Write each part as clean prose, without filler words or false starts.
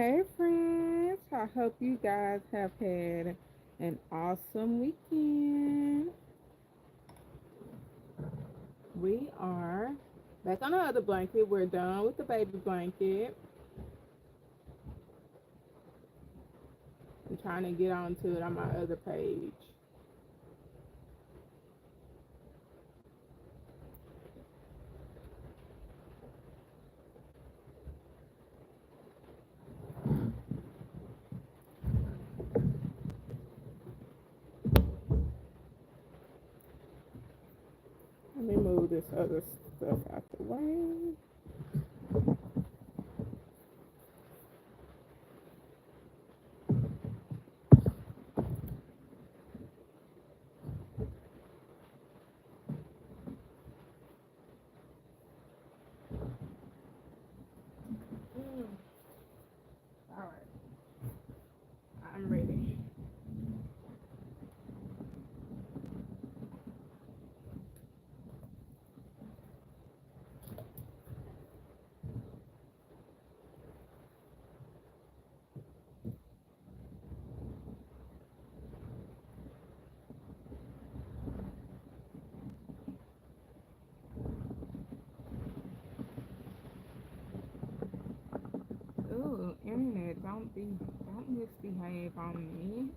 Hey friends, I hope you guys have had an awesome weekend. We are back on the other blanket. We're done with the baby blanket. I'm trying to get onto it on my other page. Let me move this other stuff out the way. Mm, all right, I'm ready. Ooh, internet, don't misbehave on me.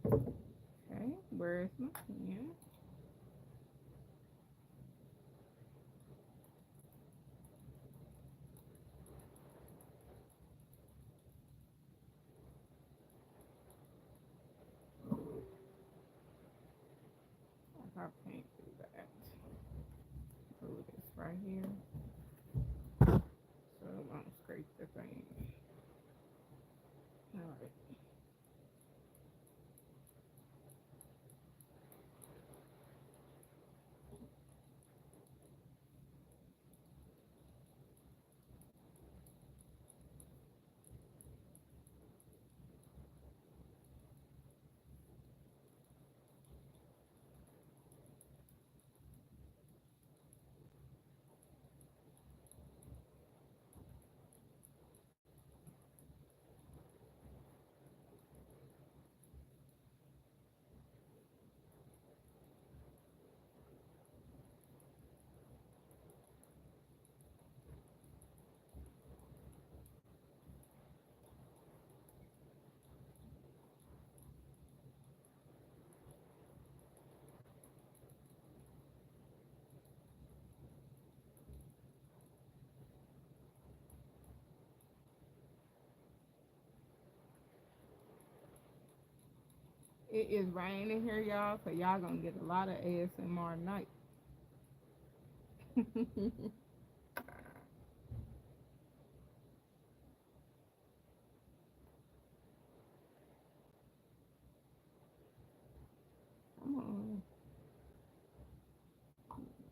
Okay, where's my pen? I can't do that. Move this right here. So I won't scrape the thing. Alright. It is raining here, y'all, so y'all gonna get a lot of ASMR tonight. Come on,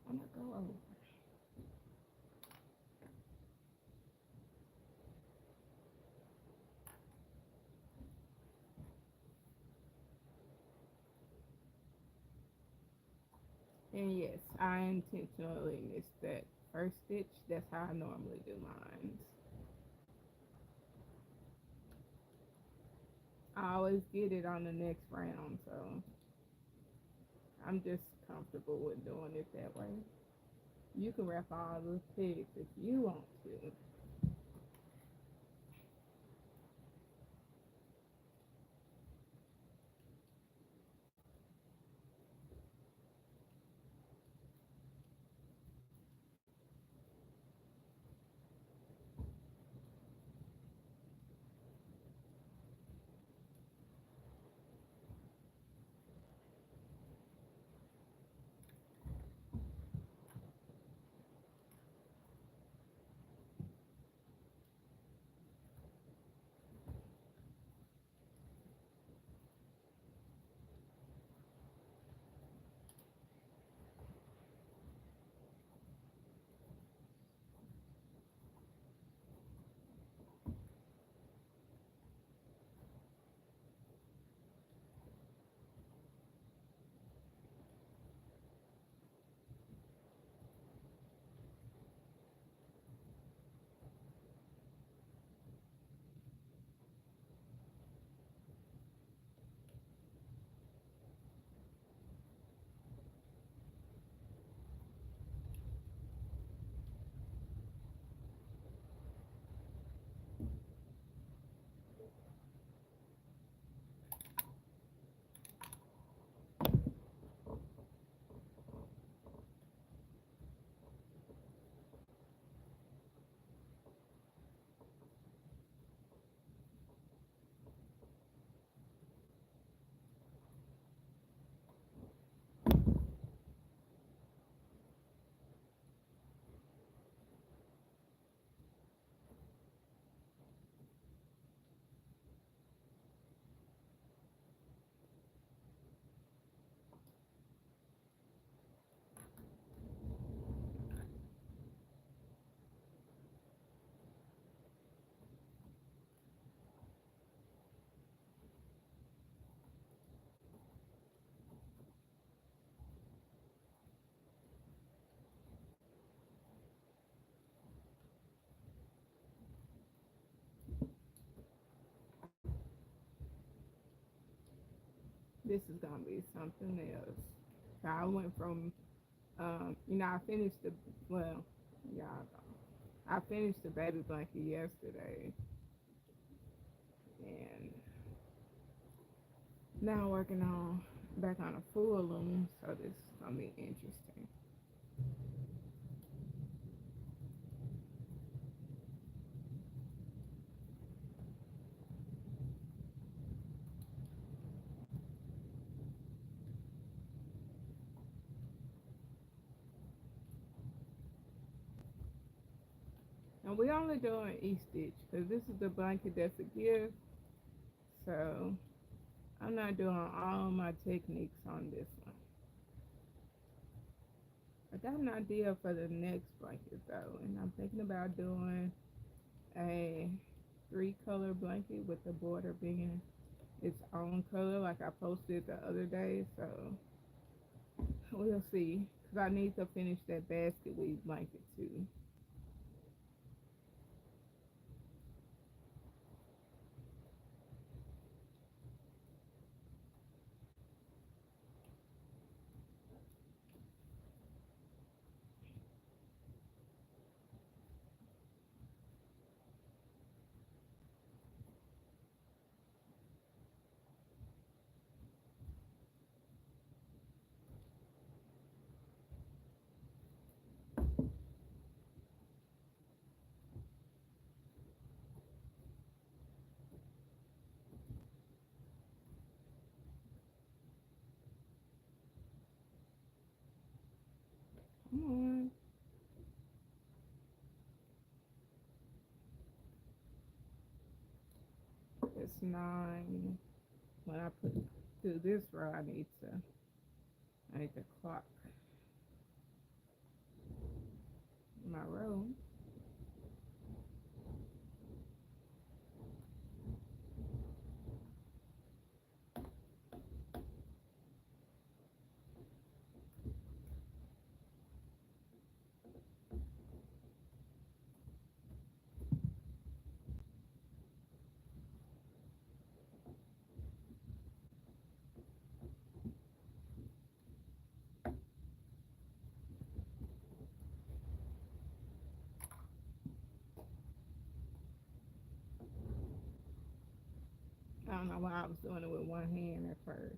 I'm gonna go over. And yes, I intentionally missed that first stitch. That's how I normally do mine. I always get it on the next round, so I'm just comfortable with doing it that way. You can wrap all the pigs if you want to. This is gonna be something else. I went from, I finished the, well, y'all know, I finished the baby blanket yesterday, and now working on back on a full loom, so this is gonna be interesting. And we only doing each stitch because this is the blanket that's a gift, so I'm not doing all my techniques on this one. I got an idea for the next blanket though, and I'm thinking about doing a 3-color blanket with the border being its own color, like I posted the other day. So we'll see, because I need to finish that basket weave blanket too. Come on. It's 9. When I put through this row, I need to clock my row. I don't know why I was doing it with one hand at first.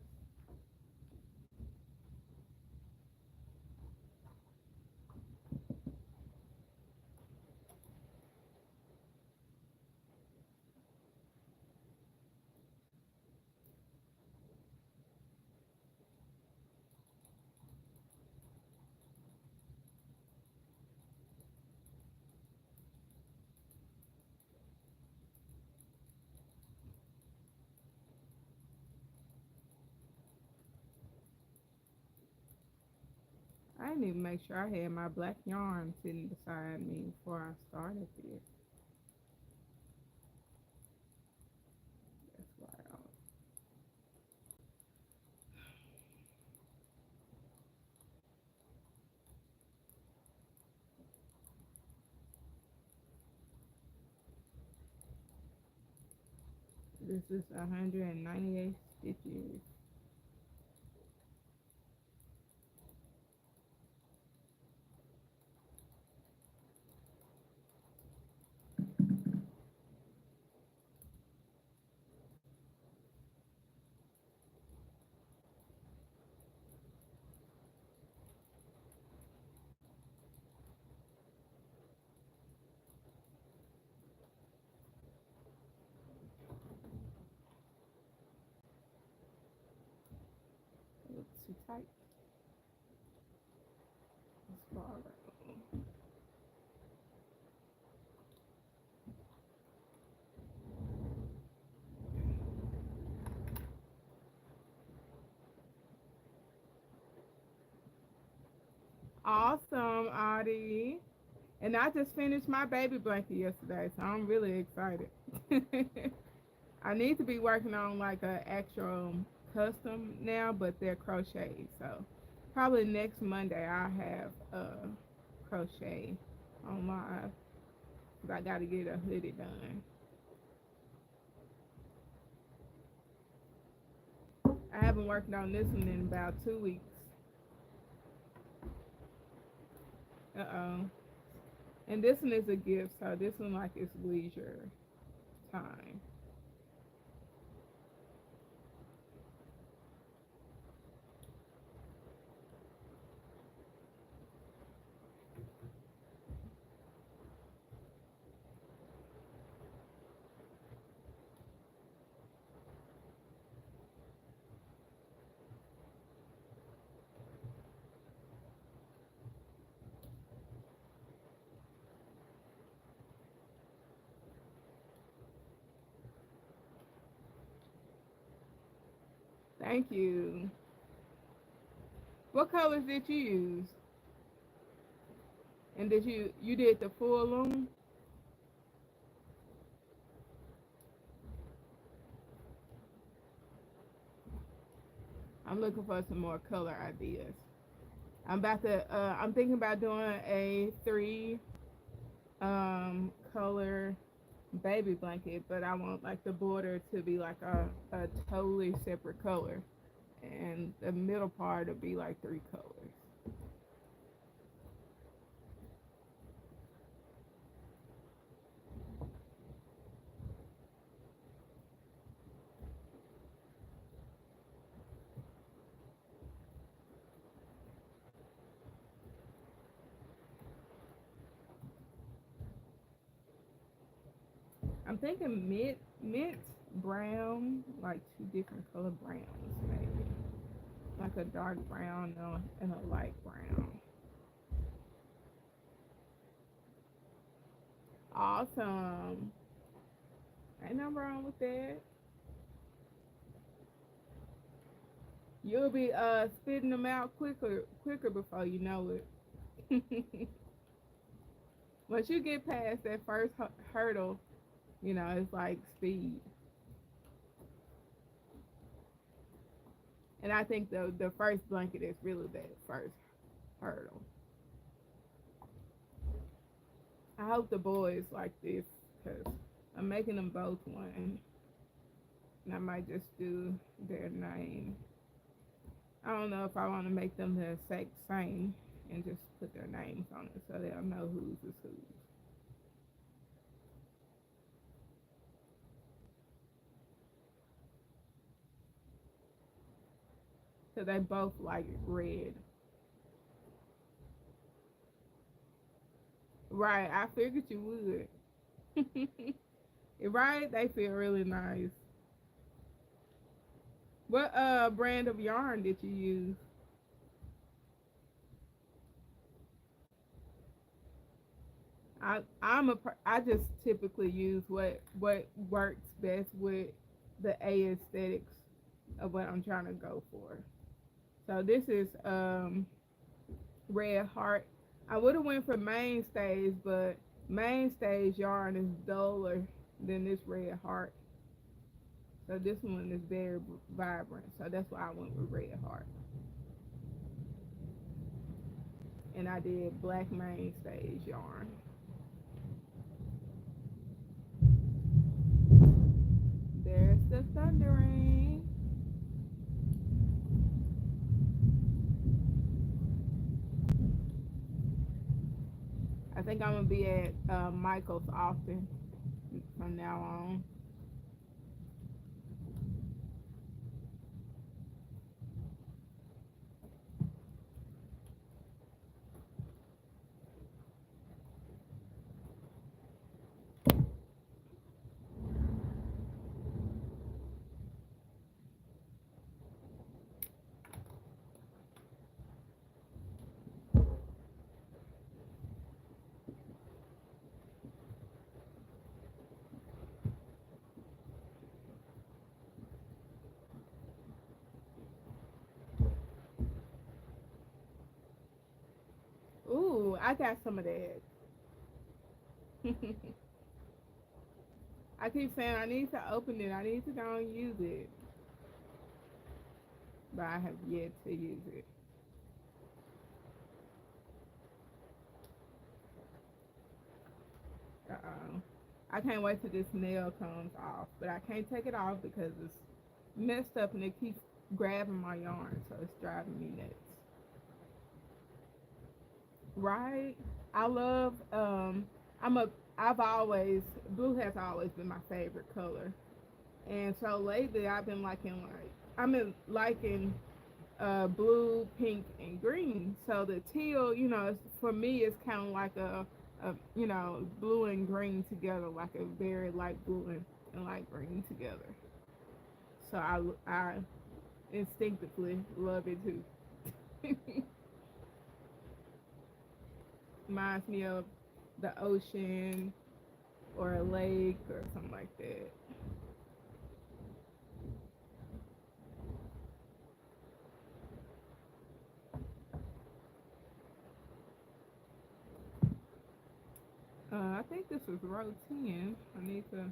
I didn't even make sure I had my black yarn sitting beside me before I started this. That's wild. This is 198 stitches. It looks too tight. Let's borrow. Awesome, Audie. And I just finished my baby blanket yesterday, so I'm really excited. I need to be working on like a actual custom now, but they're crocheted. So probably next Monday I'll have crochet on live because I got to get a hoodie done. I haven't worked on this one in about 2 weeks. Uh-oh. And this one is a gift, so this one like is leisure time. Thank you. What colors did you use? And did you did the full loom? I'm looking for some more color ideas. I'm thinking about doing a three color baby blanket, but I want like the border to be like a totally separate color, and the middle part to be like three colors. I'm thinking mint brown, like two different color browns maybe, like a dark brown and a light brown. Awesome. Ain't nothing wrong with that. You'll be spitting them out quicker before you know it. Once you get past that first hurdle, it's like speed. And I think the first blanket is really that first hurdle. I hope the boys like this because I'm making them both one, and I might just do their name. I don't know if I want to make them the exact same and just put their names on it so they'll know whose is whose. So they both like red. Right, I figured you would. Right, they feel really nice. What brand of yarn did you use? I just typically use what works best with the aesthetics of what I'm trying to go for. So this is red heart. I would have went for mainstays, but mainstays yarn is duller than this red heart. So this one is very vibrant. So that's why I went with red heart. And I did black mainstays yarn. There's the thundering. I think I'm gonna be at Michael's often from now on. Ooh, I got some of that. I keep saying I need to open it. I need to go and use it, but I have yet to use it. Uh-oh. I can't wait till this nail comes off, but I can't take it off because it's messed up and it keeps grabbing my yarn, so it's driving me nuts. Right? I love I'm a I've always blue has always been my favorite color. And so lately I've been liking blue, pink, and green. So the teal, for me, it's kind of like a blue and green together, like a very light blue and light green together. So I instinctively love it too. Reminds me of the ocean or a lake or something like that. I think this was row 10. I need to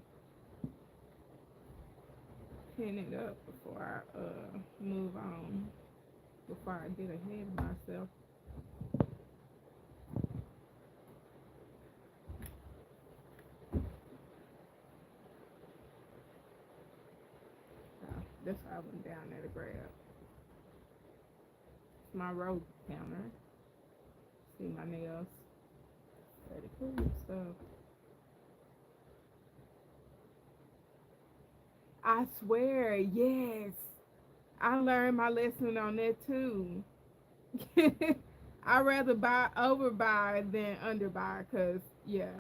pin it up before I move on, before I get ahead of myself. That's why I went down there to grab. It's my row counter. See my nails. Pretty cool stuff. I swear, yes. I learned my lesson on that too. I rather buy overbuy than underbuy, cause yeah.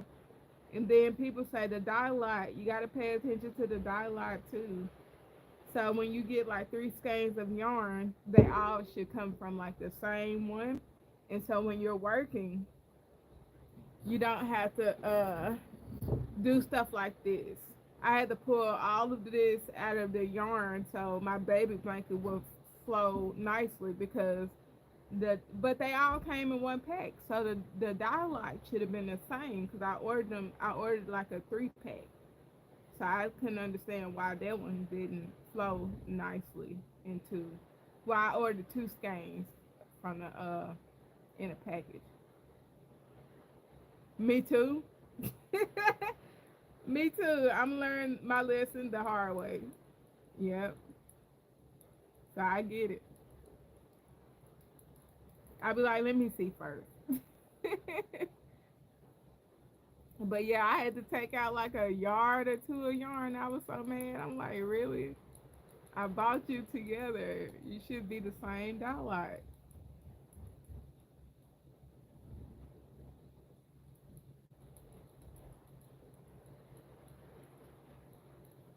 And then people say the dye lot, you gotta pay attention to the dye lot too. So when you get like three skeins of yarn, they all should come from like the same one. And so when you're working, you don't have to do stuff like this. I had to pull all of this out of the yarn so my baby blanket would flow nicely because but they all came in one pack. So the dialogue should have been the same because I ordered like a 3 pack. So I couldn't understand why that one didn't flow nicely into. Well, I ordered 2 skeins from the in a package. Me too. Me too. I'm learning my lesson the hard way. Yep. So I get it. I'll be like, let me see first. But yeah, I had to take out like a yard or two of yarn. I was so mad. I'm like, really? I bought you together. You should be the same dollar.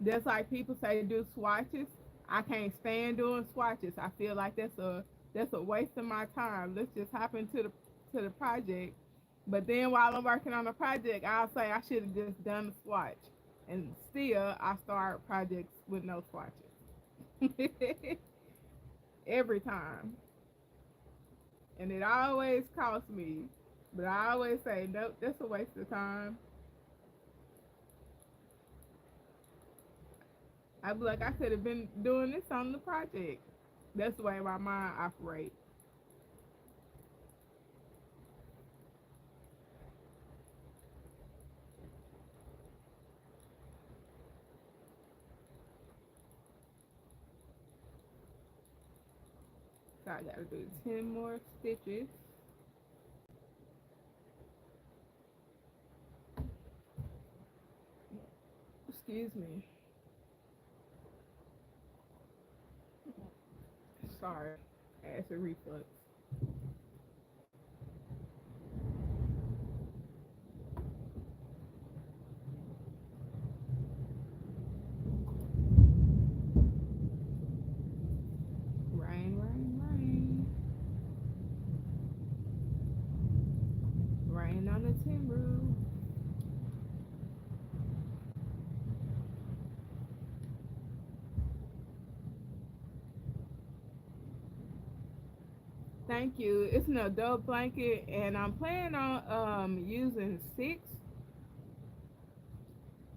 Just like people say do swatches. I can't stand doing swatches. I feel like that's a waste of my time. Let's just hop into the project. But then while I'm working on the project, I'll say I should have just done the swatch. And still I start projects with no swatches. Every time. And it always costs me. But I always say, nope, that's a waste of time. I'd be like, I could have been doing this on the project. That's the way my mind operates. So I gotta do 10 more stitches. Excuse me. Sorry. Acid reflux. Rain, rain, rain. Rain on the timber. Thank you. It's an adult blanket, and I'm planning on using 6,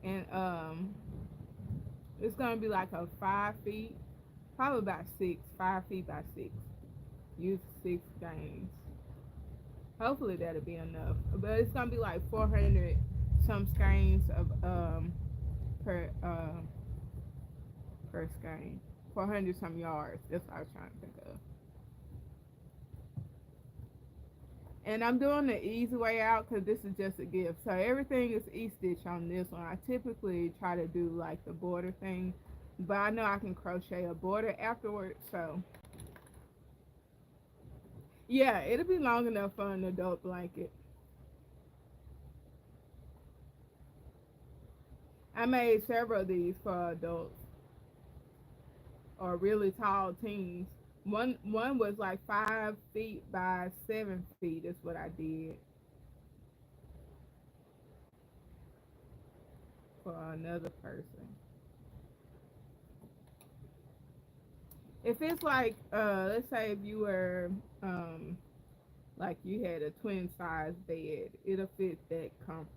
and it's gonna be like a 5 feet, probably about 6, 5 feet by 6. Use 6 games. Hopefully that'll be enough. But it's gonna be like 400 some skeins of per per skein. 400 some yards. That's what I was trying to think of. And I'm doing the easy way out because this is just a gift. So everything is E-stitch on this one. I typically try to do like the border thing, but I know I can crochet a border afterwards. So yeah, it'll be long enough for an adult blanket. I made several of these for adults or really tall teens. One was like 5 feet by 7 feet. Is what I did for another person. If it's like, let's say if you were, like you had a twin size bed, it'll fit that comfortably.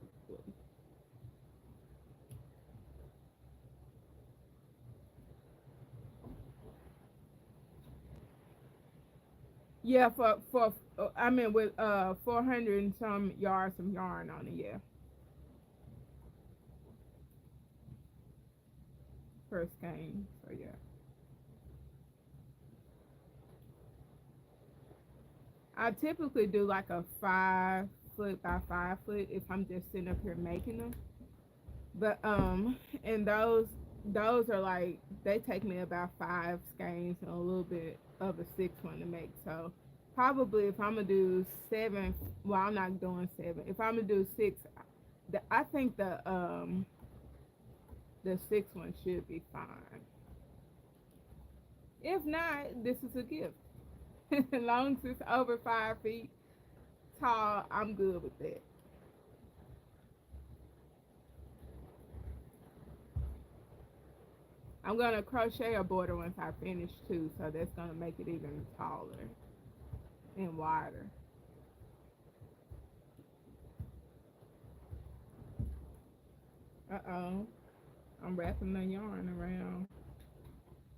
Yeah, for I mean with 400 and some yards of yarn on it. Yeah, per skein. So yeah, I typically do like a 5 foot by 5 foot if I'm just sitting up here making them. But and those are like they take me about 5 skeins and a little bit of a sixth one to make. So probably if I'm gonna do 7, well I'm not doing 7. If I'm gonna do 6, I think the sixth one should be fine. If not, this is a gift. As long as it's over 5 feet tall, I'm good with that. I'm gonna crochet a border once I finish too, so that's gonna make it even taller and wider. Uh-oh, I'm wrapping the yarn around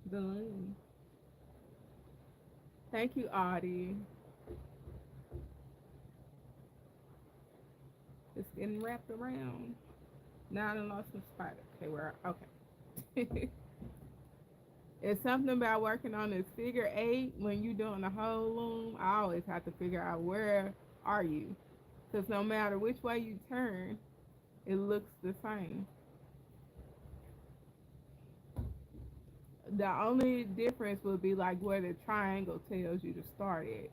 the loom. Thank you, Audie. It's getting wrapped around. Now I done lost my spot. Okay, where? Okay. It's something about working on this figure eight when you're doing the whole loom. I always have to figure out where are you, because no matter which way you turn, it looks the same. The only difference would be like where the triangle tells you to start at.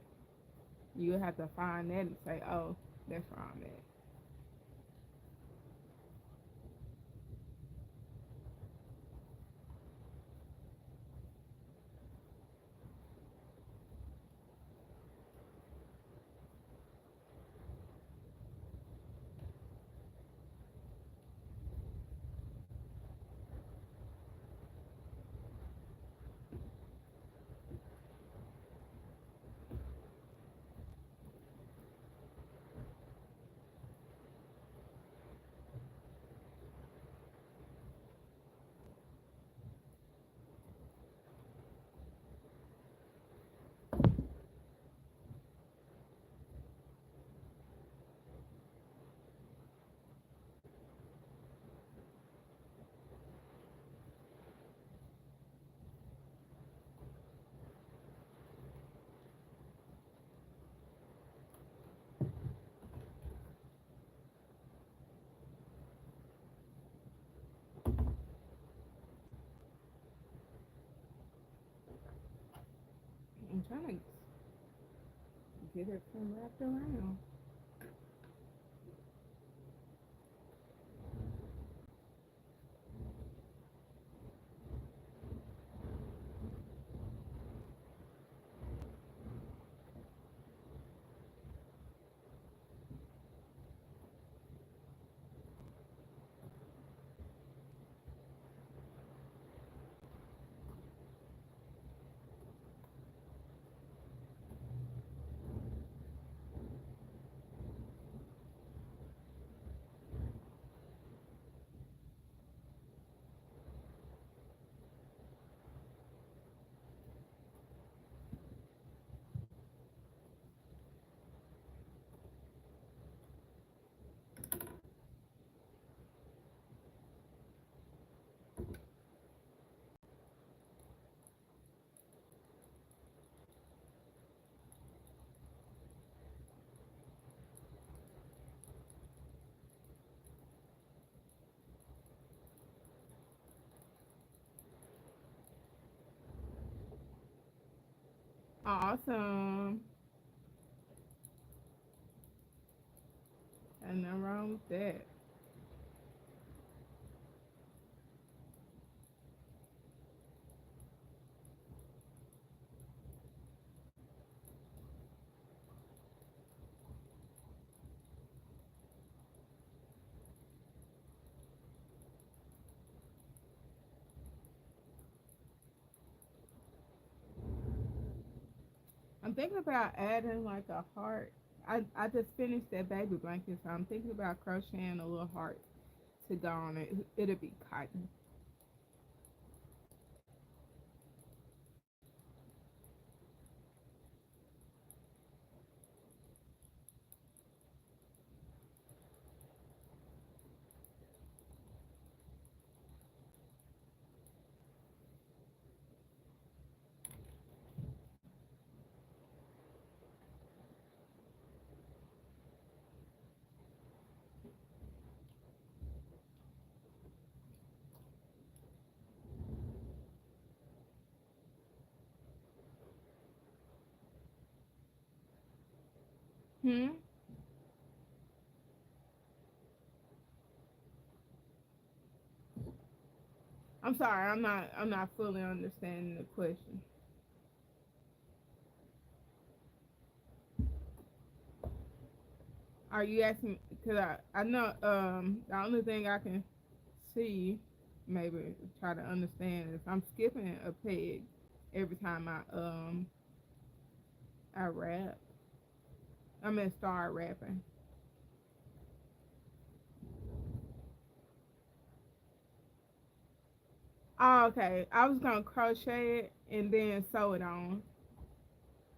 You have to find that and say, oh, that's where I'm at. I'm trying to get it from wrapped around. Awesome. And nothing wrong with that. I'm thinking about adding like a heart. I just finished that baby blanket, so I'm thinking about crocheting a little heart to go on it. It'll be cotton. Hmm. I'm sorry. I'm not fully understanding the question. Are you asking? Cause I know the only thing I can see, maybe try to understand is I'm skipping a peg every time I rap. I mean start rapping. Oh, okay. I was gonna crochet it and then sew it on.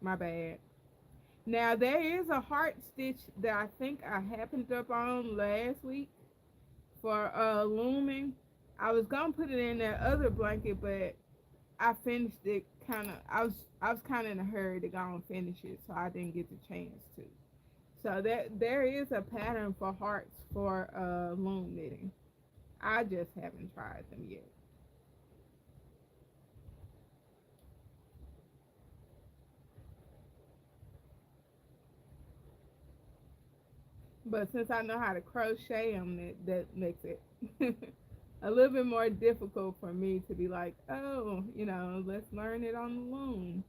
My bad. Now there is a heart stitch that I think I happened up on last week for looming. I was gonna put it in that other blanket, but I finished it kind of. I was kind of in a hurry to go and finish it, so I didn't get the chance to. So that there is a pattern for hearts for loom knitting. I just haven't tried them yet. But since I know how to crochet them, that makes it a little bit more difficult for me to be like, oh, let's learn it on the loom.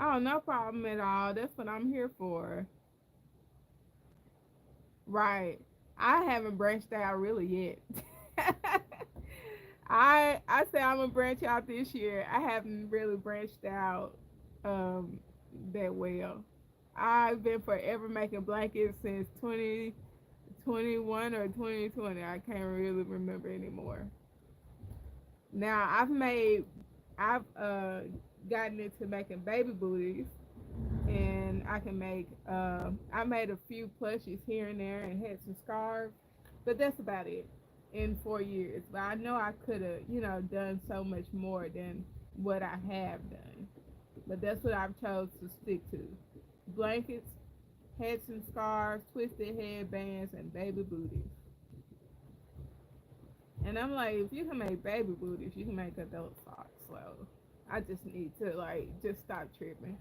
Oh, no problem at all. That's what I'm here for. Right. I haven't branched out really yet. I say I'm gonna branch out this year. I haven't really branched out um that well. I've been forever making blankets since 2021 or 2020. I can't really remember anymore. Now I've gotten into making baby booties, and I can make I made a few plushies here and there and had some scarves, but that's about it in 4 years. But I know I could have done so much more than what I have done. But that's what I've chose to stick to: blankets, hats and scarves, twisted headbands, and baby booties. And I'm like, if you can make baby booties, you can make adult socks. So I just need to like just stop tripping.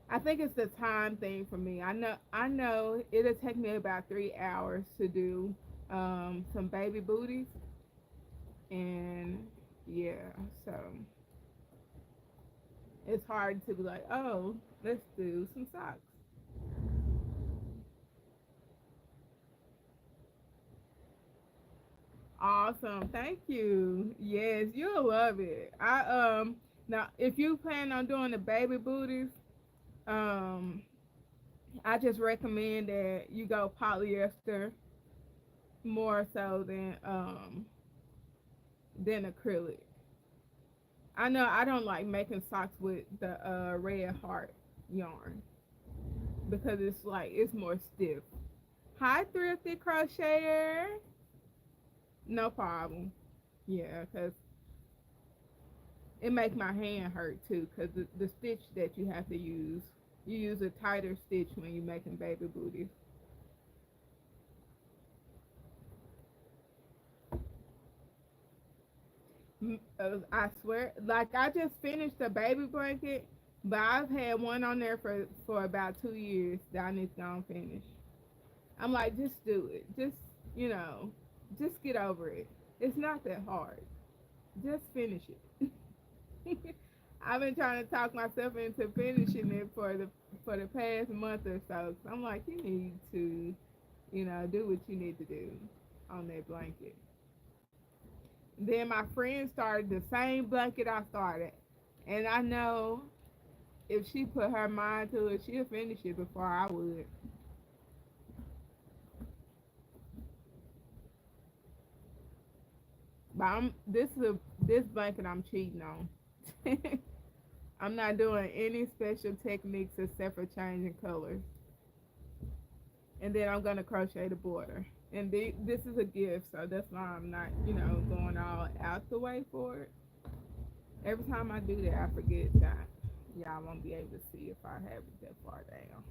I think it's the time thing for me. I know it'll take me about 3 hours to do some baby booties, and yeah, so it's hard to be like, oh, let's do some socks. Awesome, thank you. Yes, you'll love it. I now if you plan on doing the baby booties, um I just recommend that you go polyester more so than acrylic. I know I don't like making socks with the red heart yarn because it's more stiff. Hi, thrifty crocheter. No problem. Yeah, cause It make my hand hurt too, cause the stitch that you use a tighter stitch when you're making baby booties. I swear, like I just finished a baby blanket, but I've had one on there for about 2 years that I need to go and finish. I'm like, just do it. You know, just get over it. It's not that hard. Just finish it. I've been trying to talk myself into finishing it for the past month or so. So I'm like, you need to, do what you need to do on that blanket. Then my friend started the same blanket I started, and I know if she put her mind to it, she'll finish it before I would. But this blanket I'm cheating on. I'm not doing any special techniques except for changing colors. And then I'm gonna crochet the border. And this is a gift, so that's why I'm not, going all out the way for it. Every time I do that, I forget that y'all won't be able to see if I have it that far down.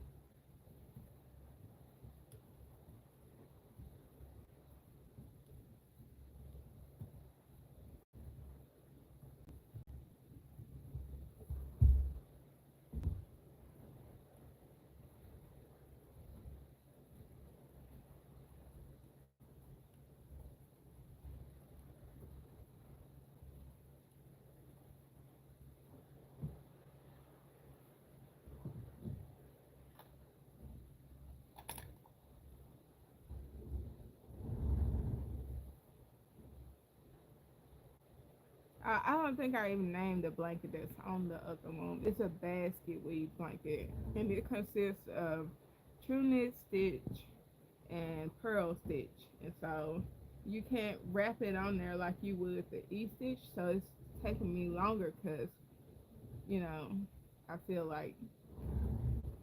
I don't think I even named the blanket that's on the other one. It's a basket weave blanket, and it consists of true knit stitch and pearl stitch. And so you can't wrap it on there like you would the E stitch. So it's taking me longer because, you know, I feel like,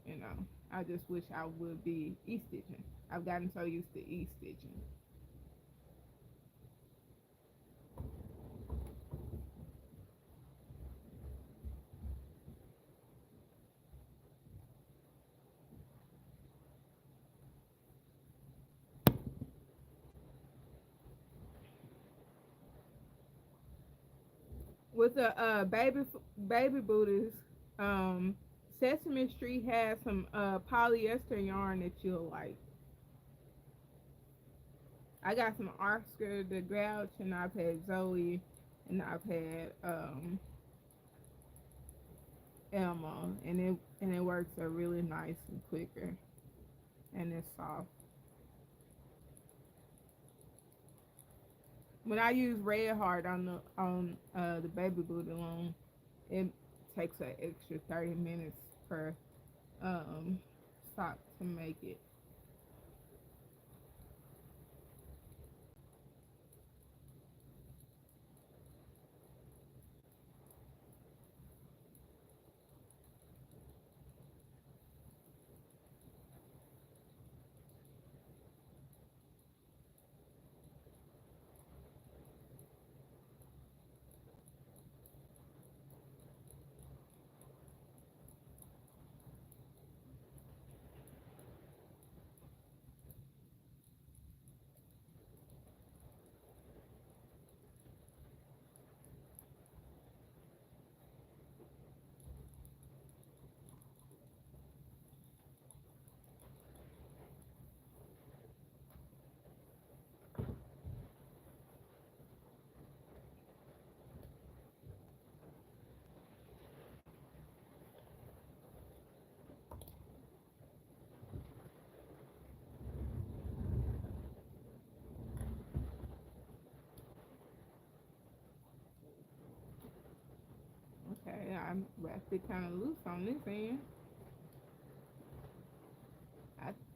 you know, I just wish I would be E stitching. I've gotten so used to E stitching. With the baby booties, um, Sesame Street has some polyester yarn that you'll like. I got some Oscar the Grouch, and I've had Zoe, and I've had Elmo, and it works a really nice and quicker, and it's soft. When I use Red Heart on the baby booty loom, it takes an extra 30 minutes per um sock to make it. Okay, I wrapped it kind of loose on this end.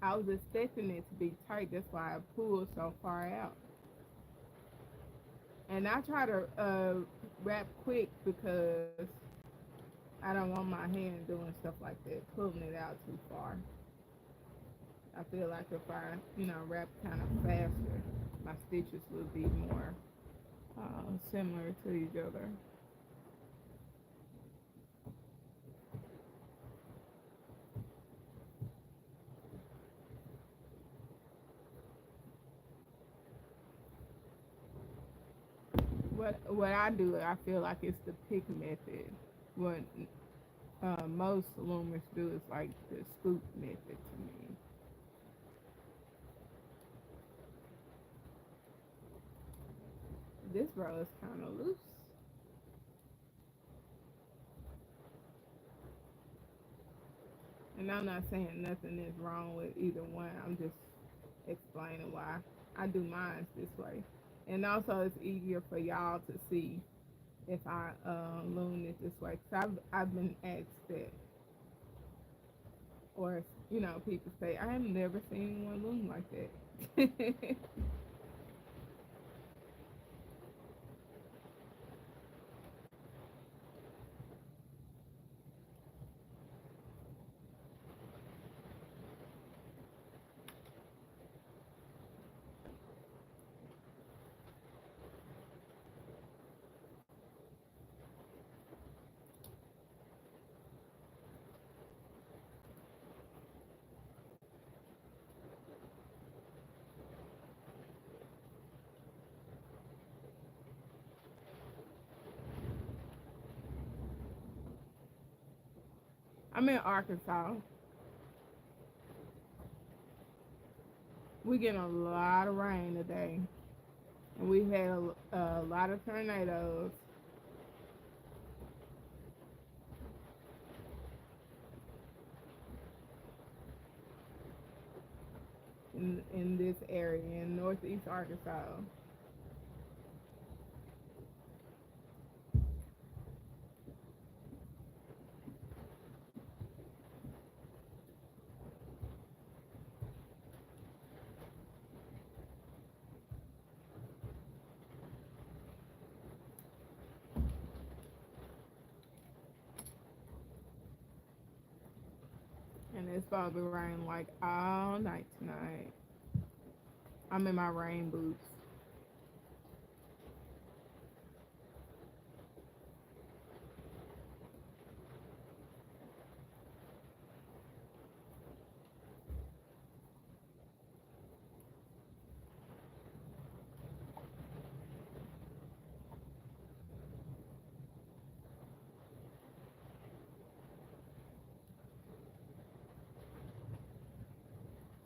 I was expecting it to be tight. That's why I pulled so far out. And I try to wrap quick because I don't want my hand doing stuff like that, pulling it out too far. I feel like if I, wrap kind of faster, my stitches would be more similar to each other. what I do, I feel like it's the pick method. What most loomers do is like the scoop method to me. This row is kind of loose, and I'm not saying nothing is wrong with either one. I'm just explaining why I do mine this way, and also it's easier for y'all to see if I loom it this way. Cause I've been asked that, or people say I have never seen one loom like that. I'm in Arkansas. We getting a lot of rain today, and we had a lot of tornadoes in this area in northeast Arkansas. And it's supposed to rain like all night tonight. I'm in my rain boots.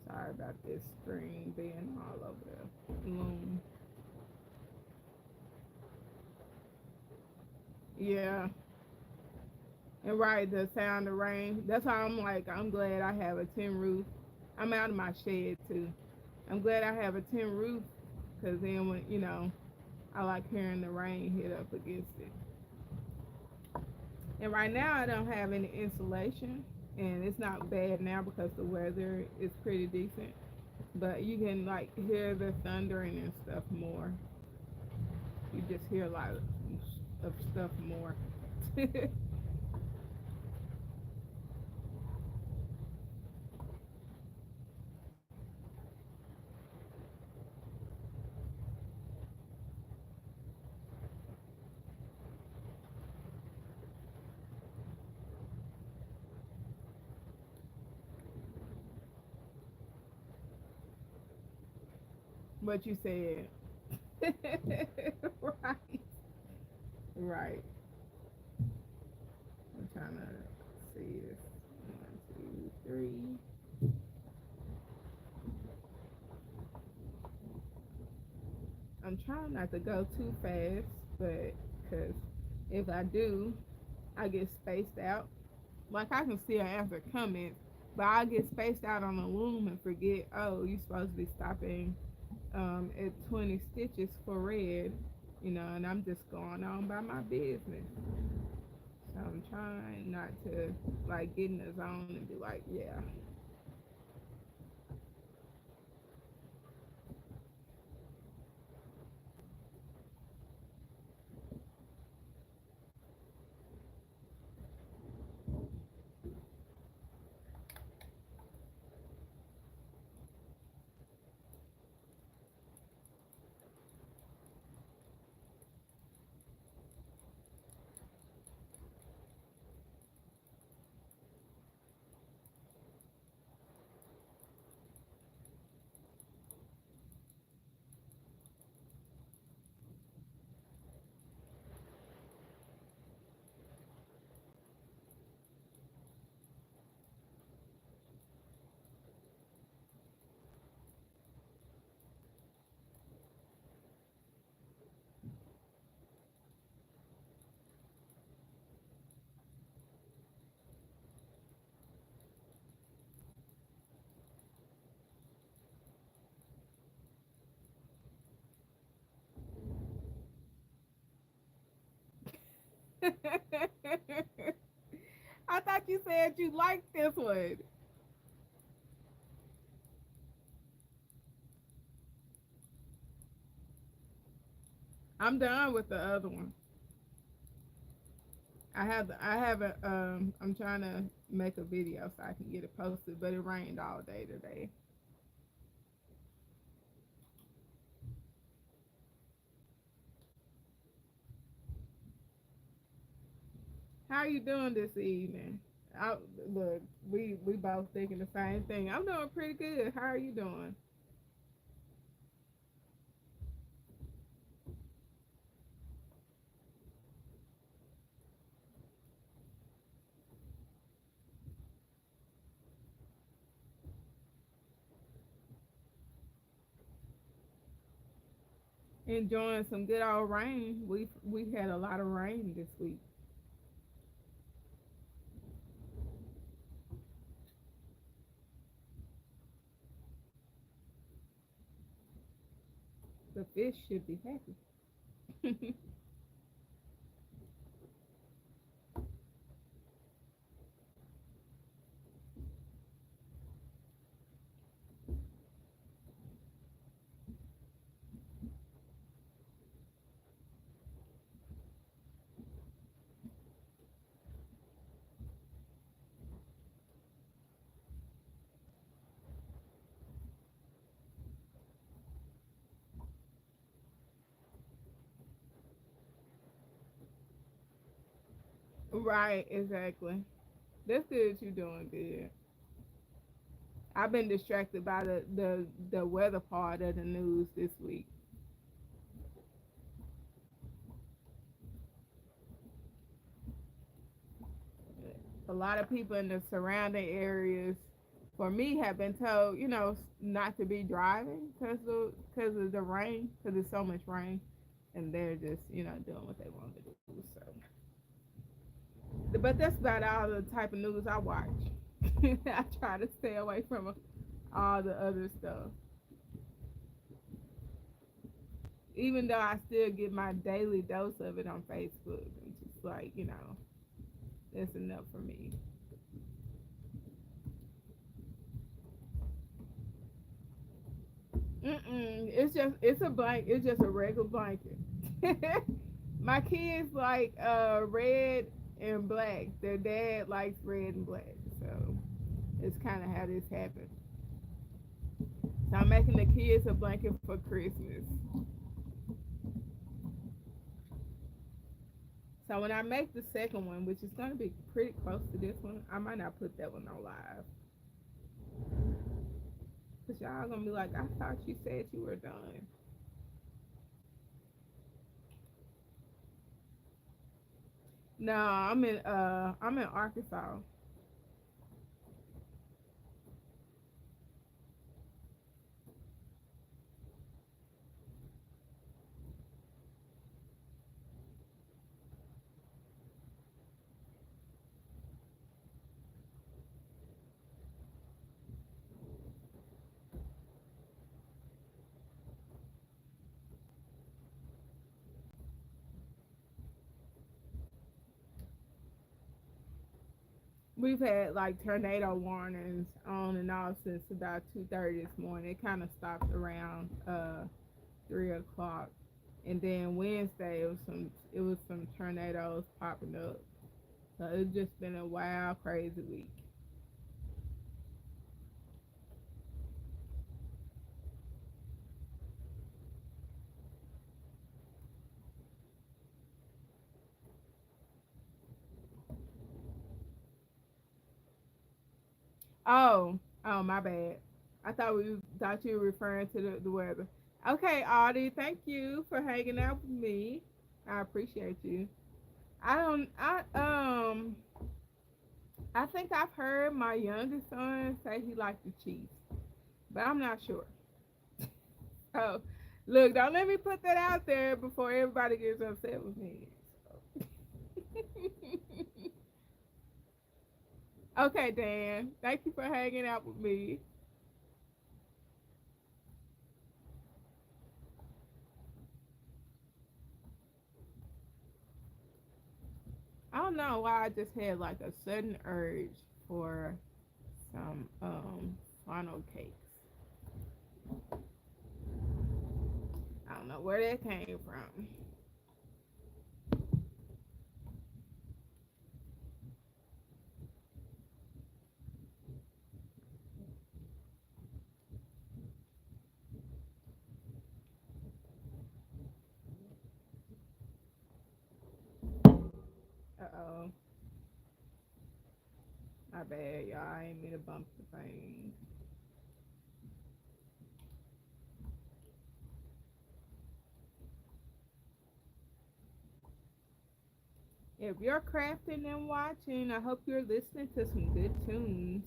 Sorry about this screen being all over the loom. Yeah, and right, the sound of rain. That's why I'm like, I'm glad I have a tin roof. I'm out of my shed too. I'm glad I have a tin roof, cause then when I like hearing the rain hit up against it. And right now I don't have any insulation, and it's not bad now because the weather is pretty decent. But you can like hear the thundering and stuff more. You just hear a lot of stuff more. But you said right, right. I'm trying to see this. One, two, three. I'm trying not to go too fast, but because if I do, I get spaced out. Like I can still answer comments, but I get spaced out on the loom and forget. Oh, you're supposed to be stopping at 20 stitches for red, and I'm just going on by my business. So I'm trying not to like get in the zone and be like, yeah. I thought you said you liked this one. I'm done with the other one. I'm trying to make a video so I can get it posted, but it rained all day today. How you doing this evening? I, look, we both thinking the same thing. I'm doing pretty good. How are you doing? Enjoying some good old rain. We had a lot of rain this week. The fish should be happy. Right, exactly. That's good. You doing good. I've been distracted by the weather part of the news this week. A lot of people in the surrounding areas, for me, have been told, not to be driving because of the rain, because there's so much rain, and they're just, doing what they want to do. So, but that's about all the type of news I watch. I try to stay away from all the other stuff, even though I still get my daily dose of it on Facebook. It's just like, that's enough for me. Mm-mm. It's just a regular blanket. My kids like red and black. Their dad likes red and black, so it's kind of how this happened. So I'm making the kids a blanket for Christmas. So when I make the second one, which is gonna be pretty close to this one, I might not put that one on live, cause y'all gonna be like, I thought you said you were done. No, I'm in Arkansas. We've had like tornado warnings on and off since about 2:30 this morning. It kind of stopped around 3 o'clock, and then Wednesday it was some tornadoes popping up. So it's just been a wild, crazy week. Oh, my bad. I thought you were referring to the weather. Okay, Audie, thank you for hanging out with me. I appreciate you. I don't. I think I've heard my youngest son say he liked the Chiefs, but I'm not sure. Oh, look, don't let me put that out there before everybody gets upset with me. Okay, Dan. Thank you for hanging out with me. don't know why I just had like a sudden urge for some funnel cakes. I don't know where that came from. Uh oh. My bad, y'all. I ain't mean to bump the thing. If you're crafting and watching, I hope you're listening to some good tunes.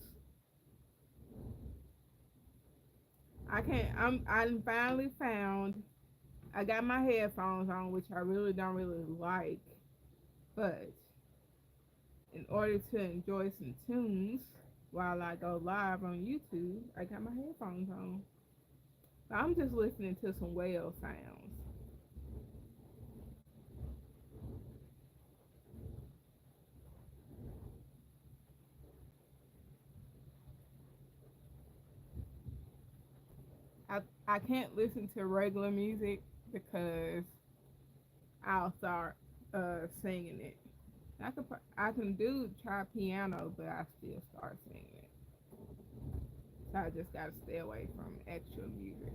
I finally found I got my headphones on, which I really don't really like, but in order to enjoy some tunes while I go live on YouTube, I got my headphones on. I'm just listening to some whale sounds. I can't listen to regular music because I'll start singing it. I can do try piano, but I still start singing it. So I just gotta stay away from extra music.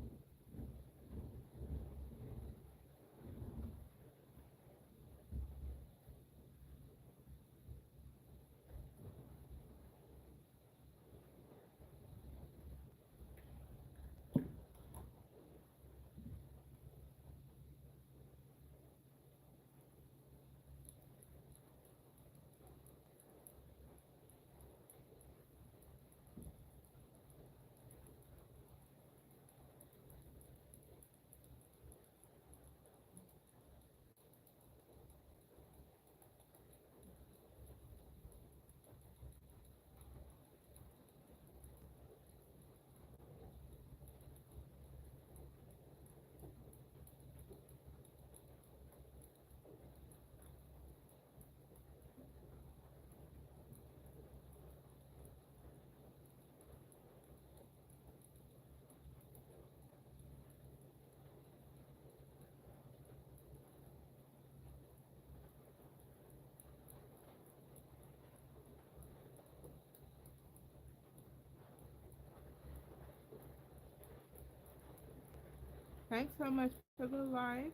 Thanks so much for the life.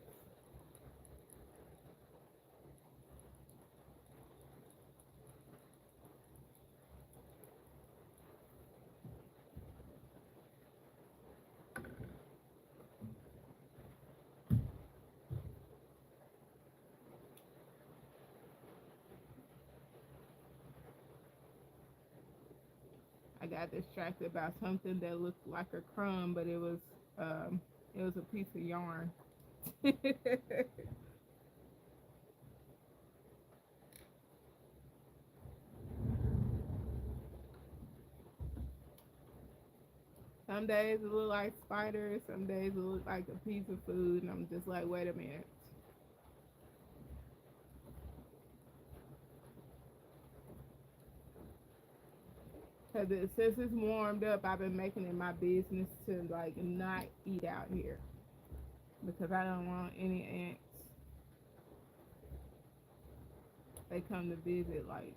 I got distracted by something that looked like a crumb, but um, it was a piece of yarn. Some days it look like spiders, some days it look like a piece of food, and I'm just like, wait a minute. Because since it's warmed up, I've been making it my business to like not eat out here because I don't want any ants. They come to visit like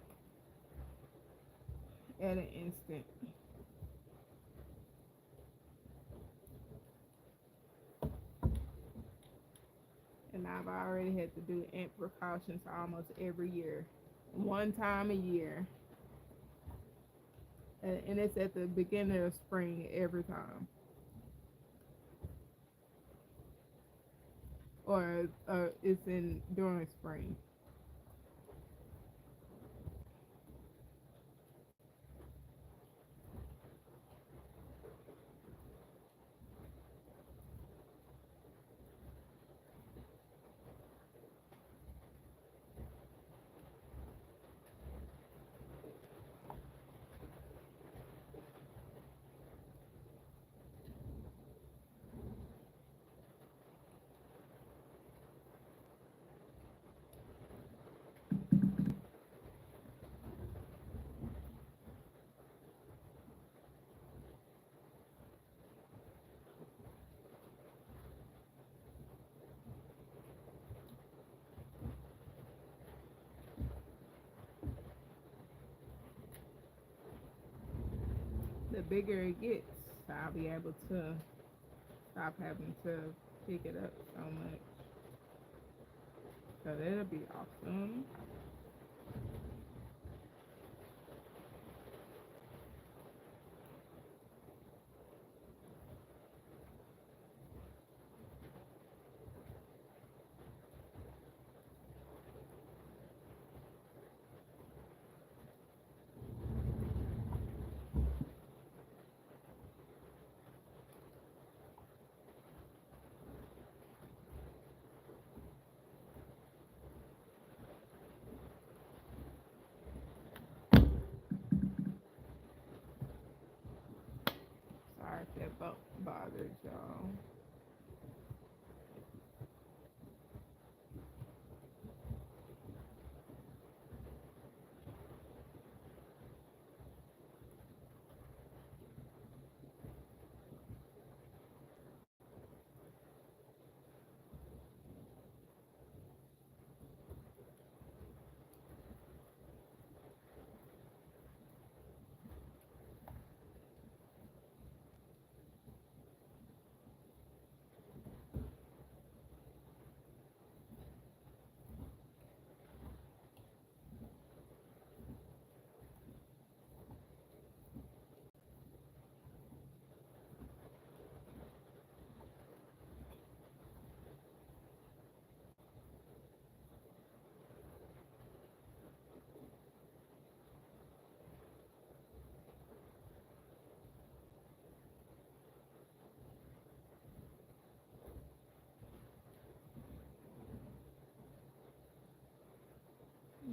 at an instant. And I've already had to do ant precautions almost every year, one time a year, and it's at the beginning of spring every time, or it's in during spring. the bigger it gets, I'll be able to stop having to pick it up so much. So that'll be awesome. Sorry if that bothered y'all.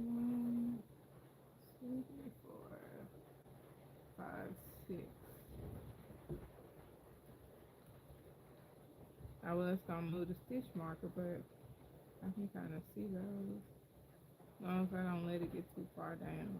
One, two, three, four, five, six. I was gonna move the stitch marker, but I can kind of see those. As long as I don't let it get too far down.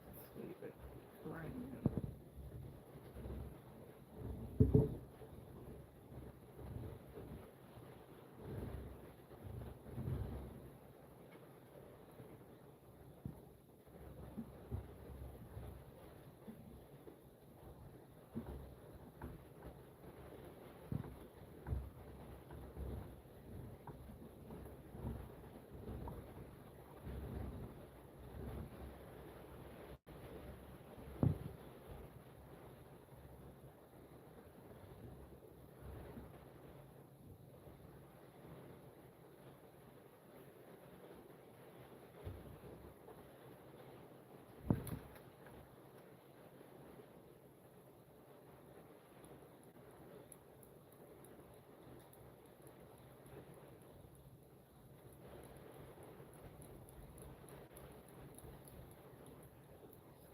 Let's leave it right now.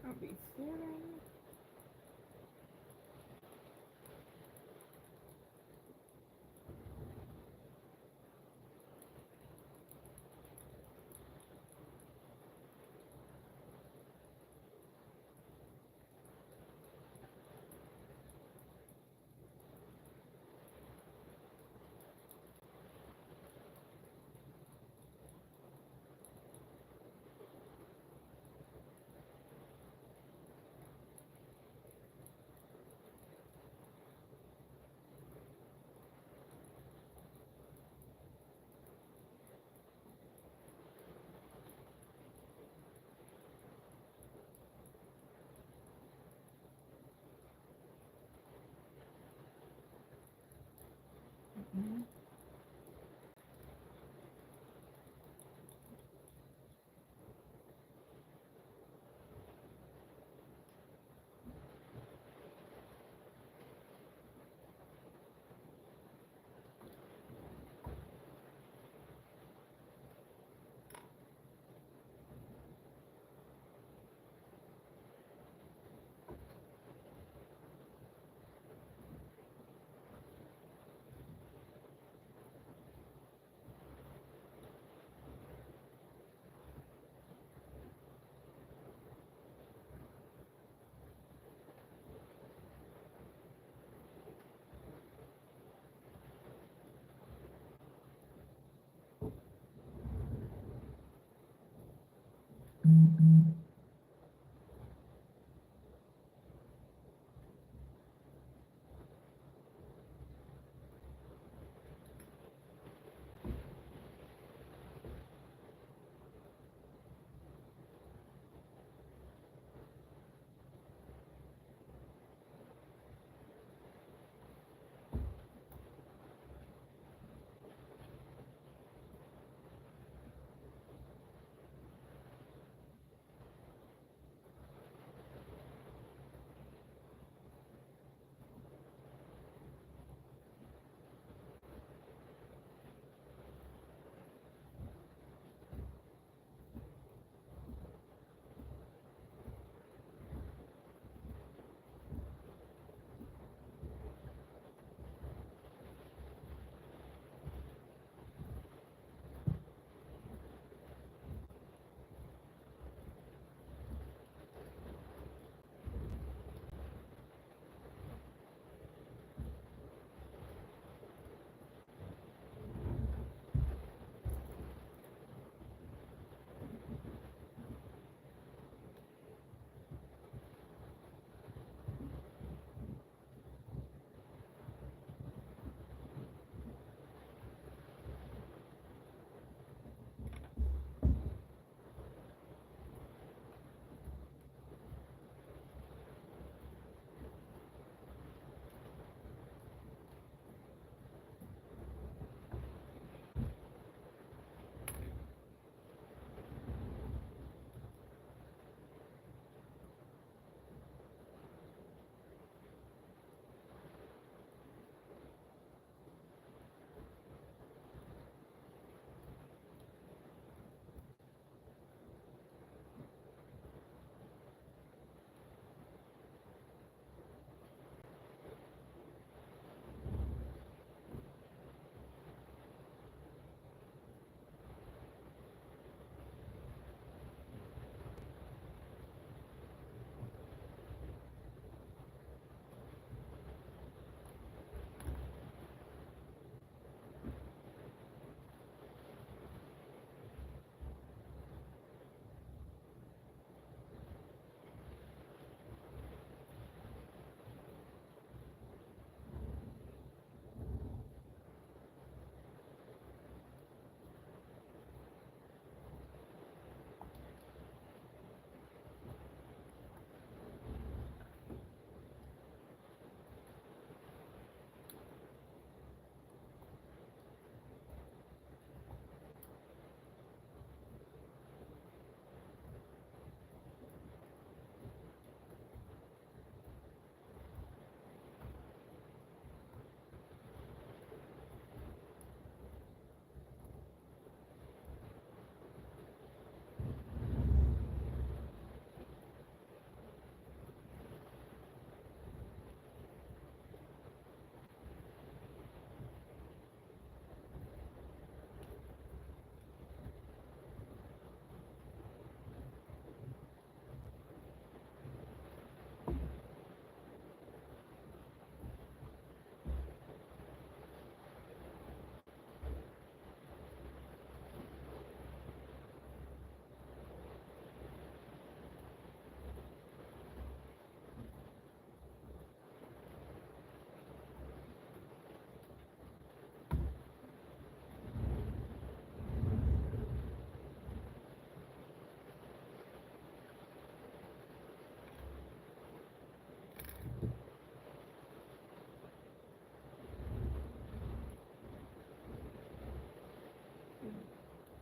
I'll be sitting.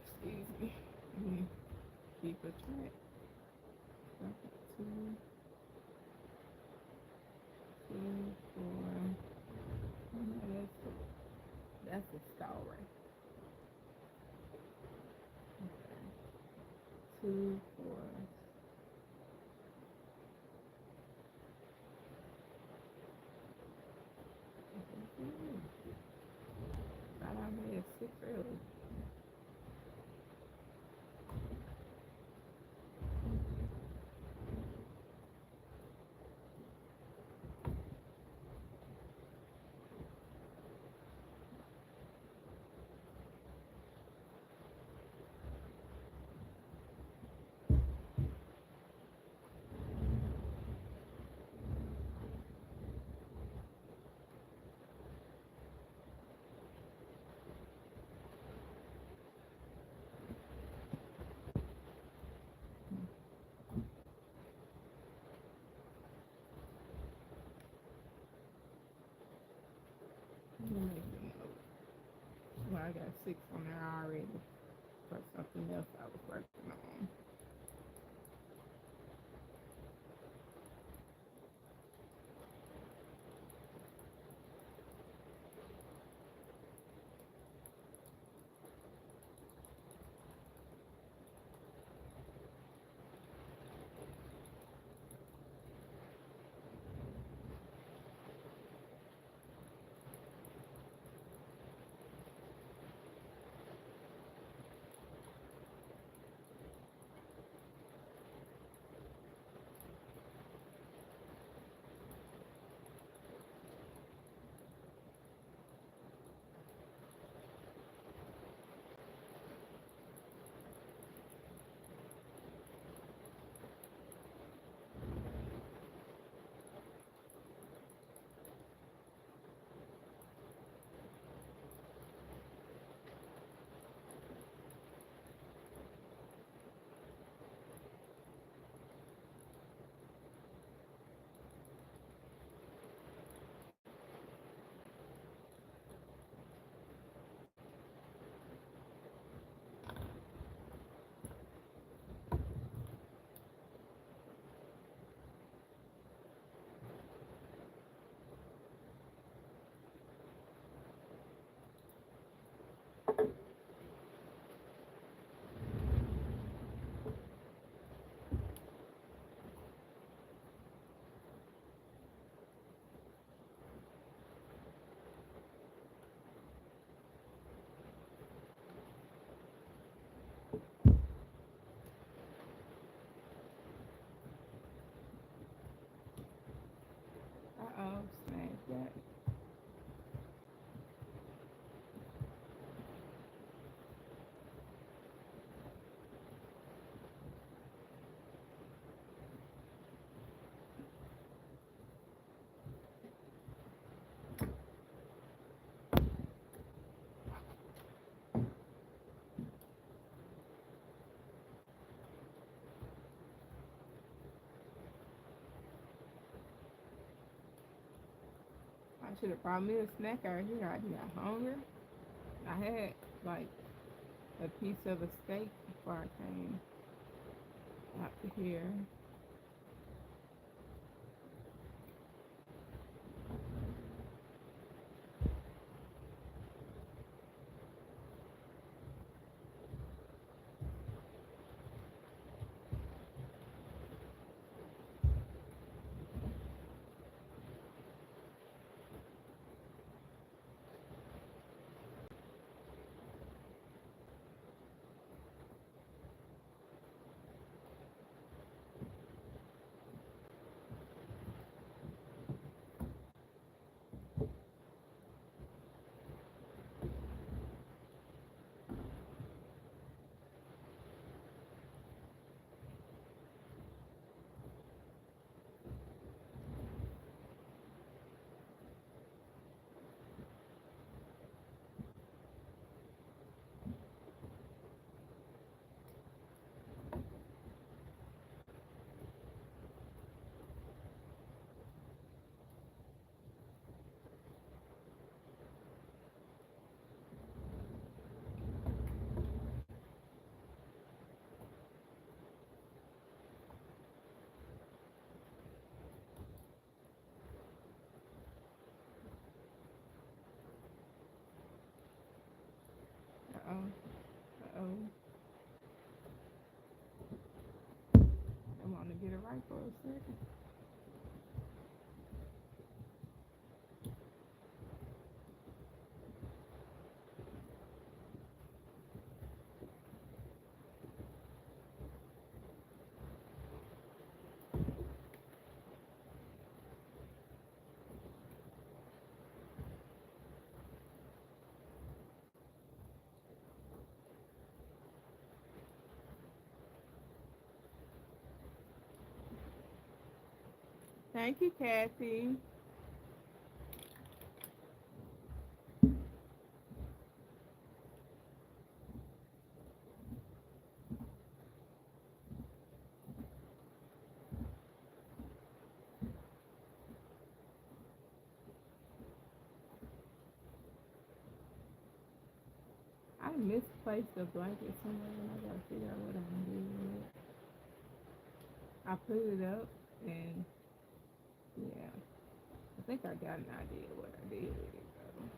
Excuse me. Let me keep a track. Two, two, four. No, that's a stall right. Okay. Two, four. Thought I had six early. 6 on there already for something else I was working on. Uh-oh, smash that. I should have brought me a snack out here. I got hungry. I had like a piece of a steak before I came out to here. Uh-oh. Uh-oh. I want to get it right for a second. Thank you, Kathy. misplaced the blanket somewhere and I gotta figure out what I'm gonna do with it. I put it up and yeah, I think I got an idea what I did with it though.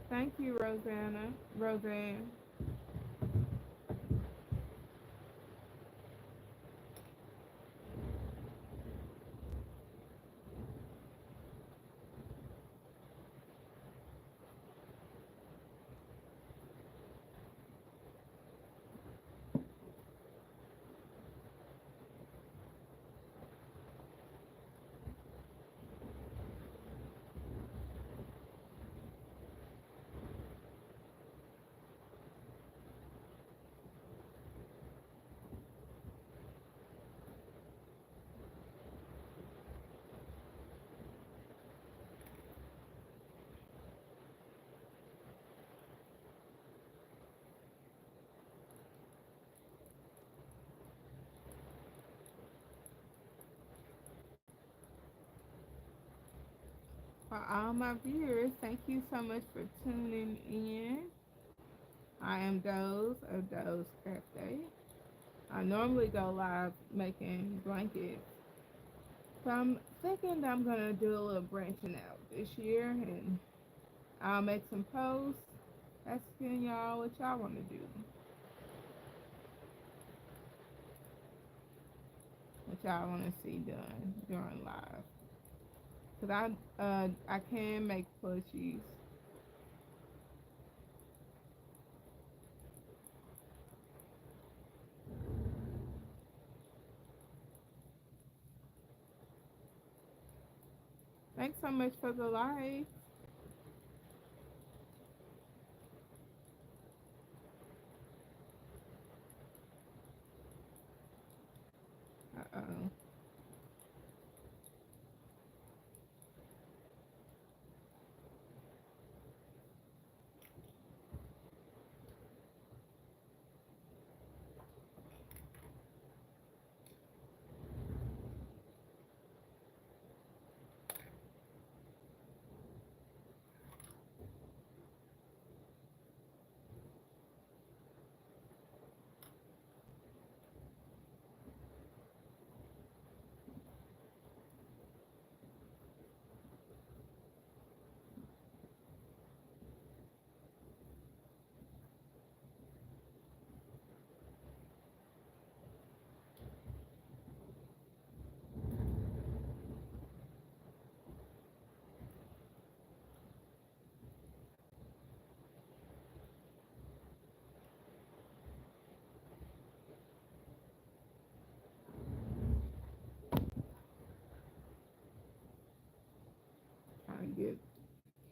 Thank you, Roseanne. For all my viewers, thank you so much for tuning in. I am Doze of Doze Craft Day. I normally go live making blankets. So I'm thinking I'm gonna do a little branching out this year and I'll make some posts asking y'all what y'all wanna do. What y'all wanna see done during live. Cause I can make plushies. Thanks so much for the live. Uh-oh. Trying to get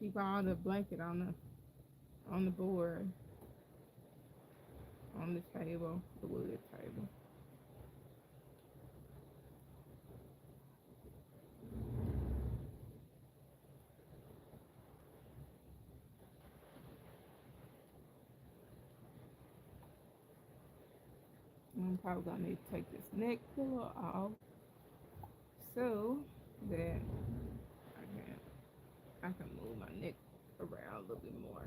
keep all the blanket on the board, on the table, the wood table. I'm probably gonna need to take this neck pillow off so that I can move my neck around a little bit more.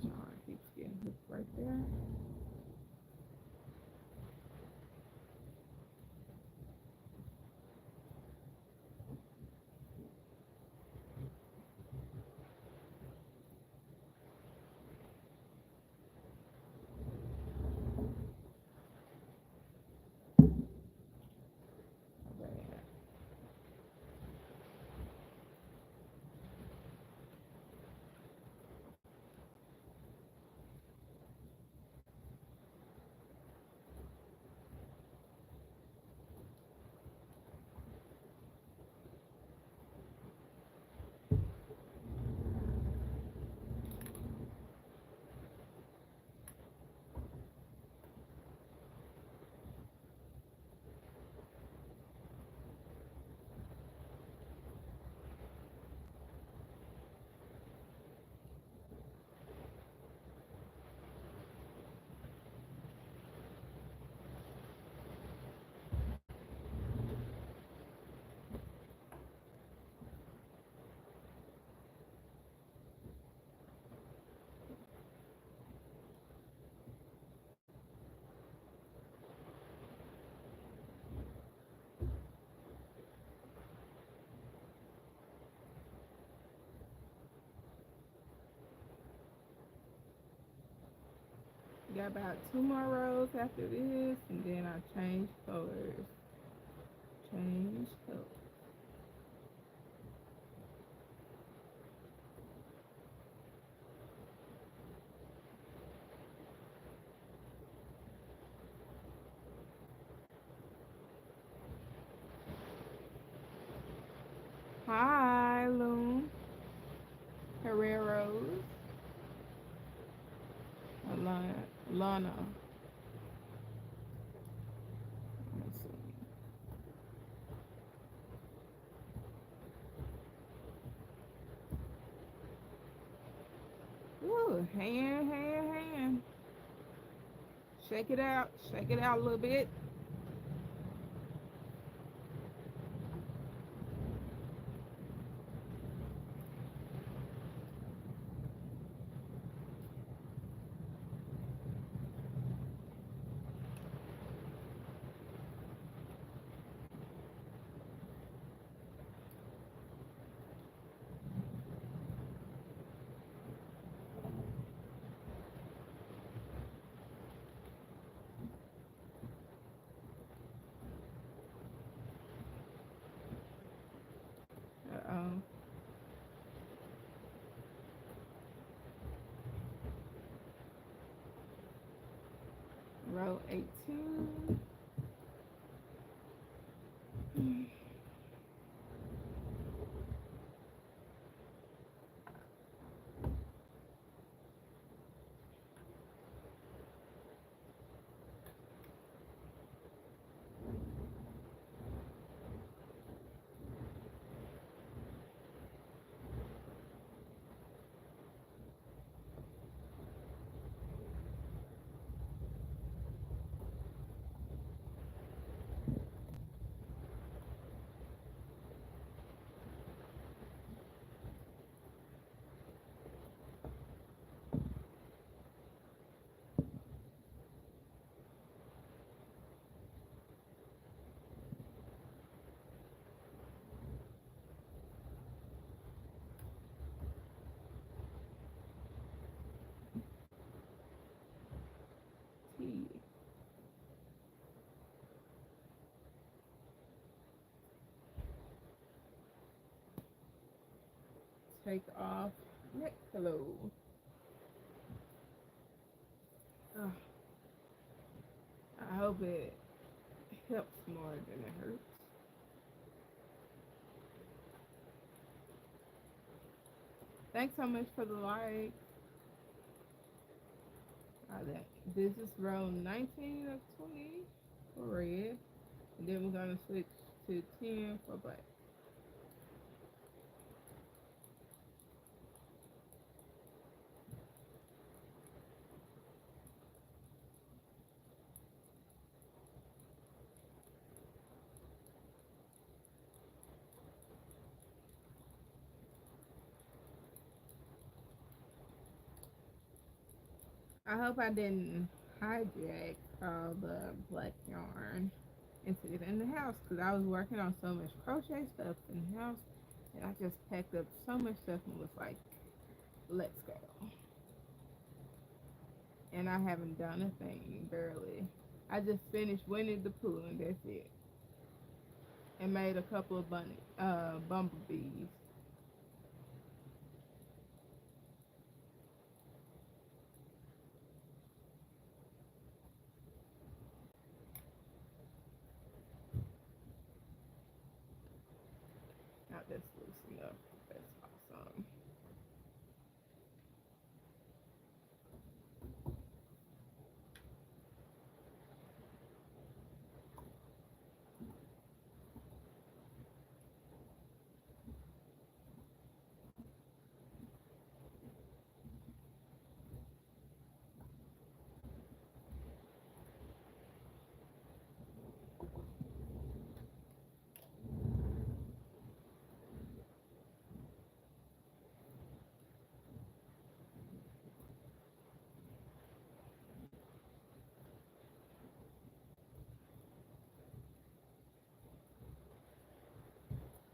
yarn keeps getting hooked right there. Okay. Got about two more rows after this, and then I change colors. Change colors. Hi, Loom. Herreros. Lana. Let's see. Ooh, hand. Shake it out. Shake it out a little bit. Uh-oh. Row 18. T. Take off neck pillow. Ugh, I hope it helps more than it hurts. Thanks so much for the like. That this is row 19 of 20 for red, and then we're gonna switch to 10 for black. I hope I didn't hijack all the black yarn and took it in the house because I was working on so much crochet stuff in the house and I just packed up so much stuff and was like, let's go. And I haven't done a thing, barely. I just finished Winnie the Pooh and that's it. And made a couple of bumblebees. Now that's loosen up. That's awesome.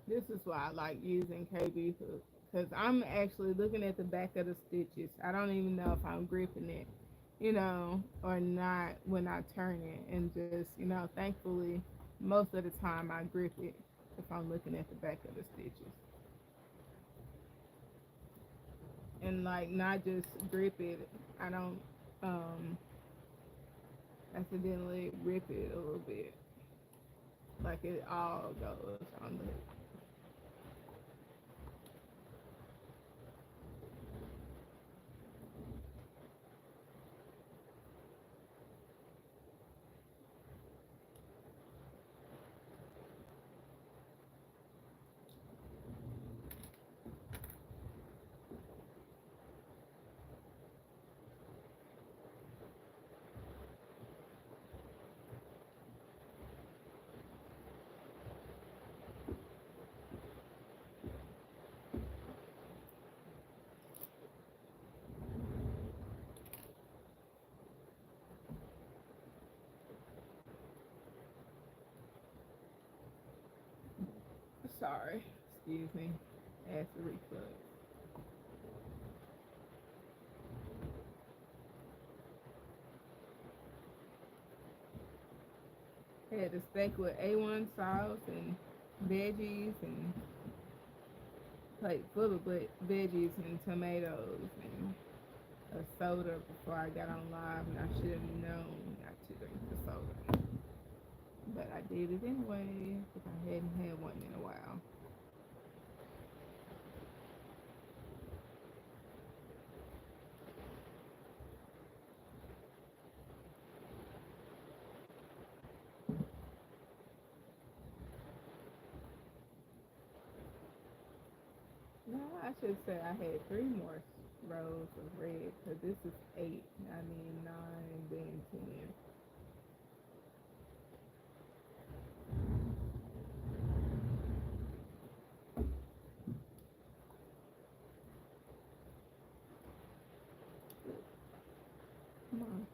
This is why I like using KB hook because I'm actually looking at the back of the stitches. I don't even know if I'm gripping it, or not when I turn it. And just, thankfully, most of the time I grip it if I'm looking at the back of the stitches. And like not just grip it, I don't accidentally rip it a little bit. Like it all goes on the sorry, excuse me, acid reflux. Had a steak with A1 sauce and veggies and plate full of veggies and tomatoes and a soda before I got on live, and I should have known not to drink the soda. But I did it anyway because I hadn't had one in a while. No, I should say I had three more rows of red because this is eight. I mean nine, then 10. Come on.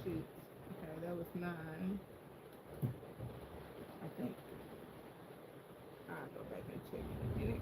sheets. Okay, that was 9. I think I'll go back and check in a minute.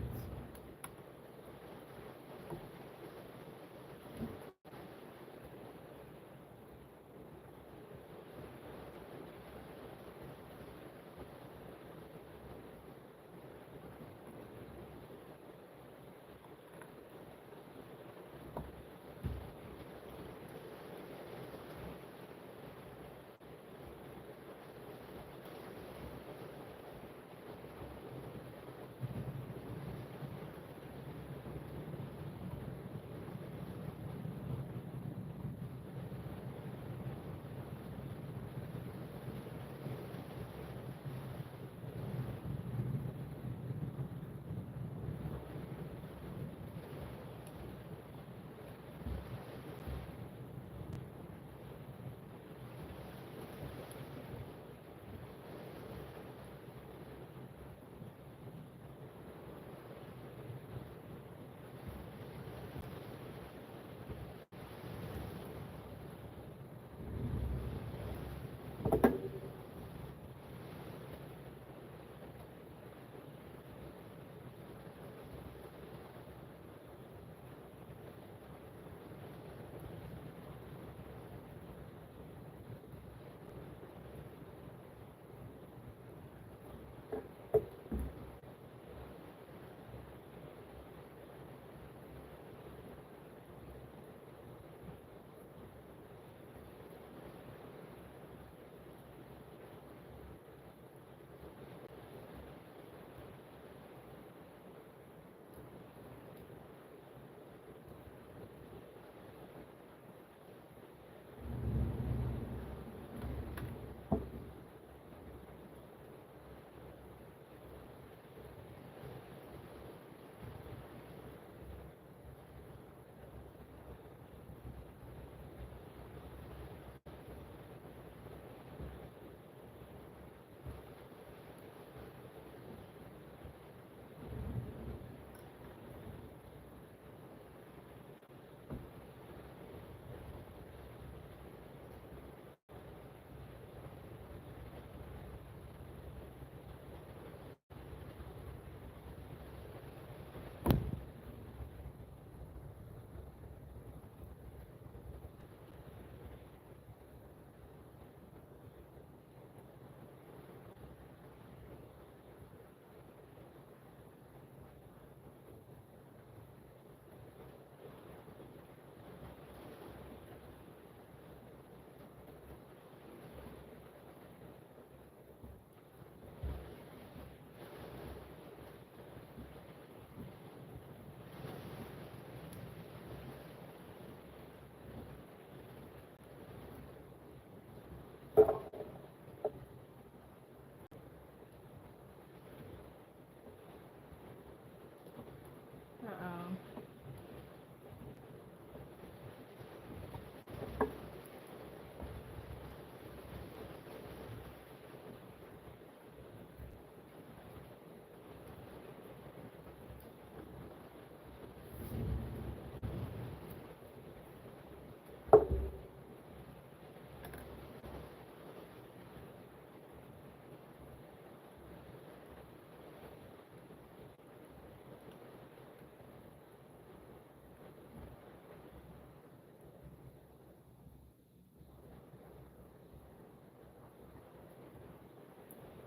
Uh-oh.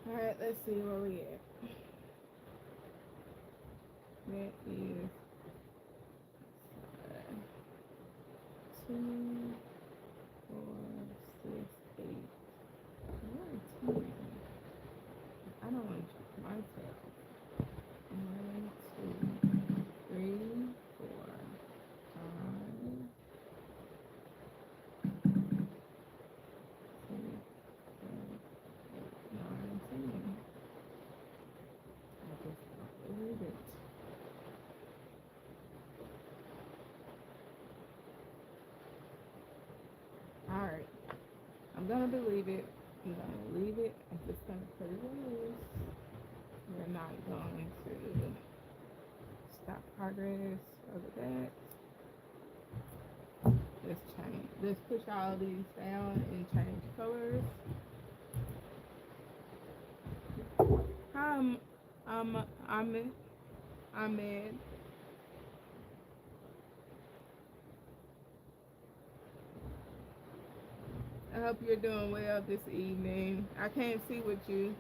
All right, let's see where we at. That is 2, 4, 6, 8, 9, 10. I don't want to check myself. 1, 2, 3, 4, 5, 6, 7, 8, 9, 10. I just don't believe it. All right, I'm gonna believe it. I'm gonna leave it. I'm just gonna put it in this. We're not going to stop progress over that. Let's change. Let's push all these down and change colors. Hi, I'm Ahmed. Ahmed. I hope you're doing well this evening. I can't see what you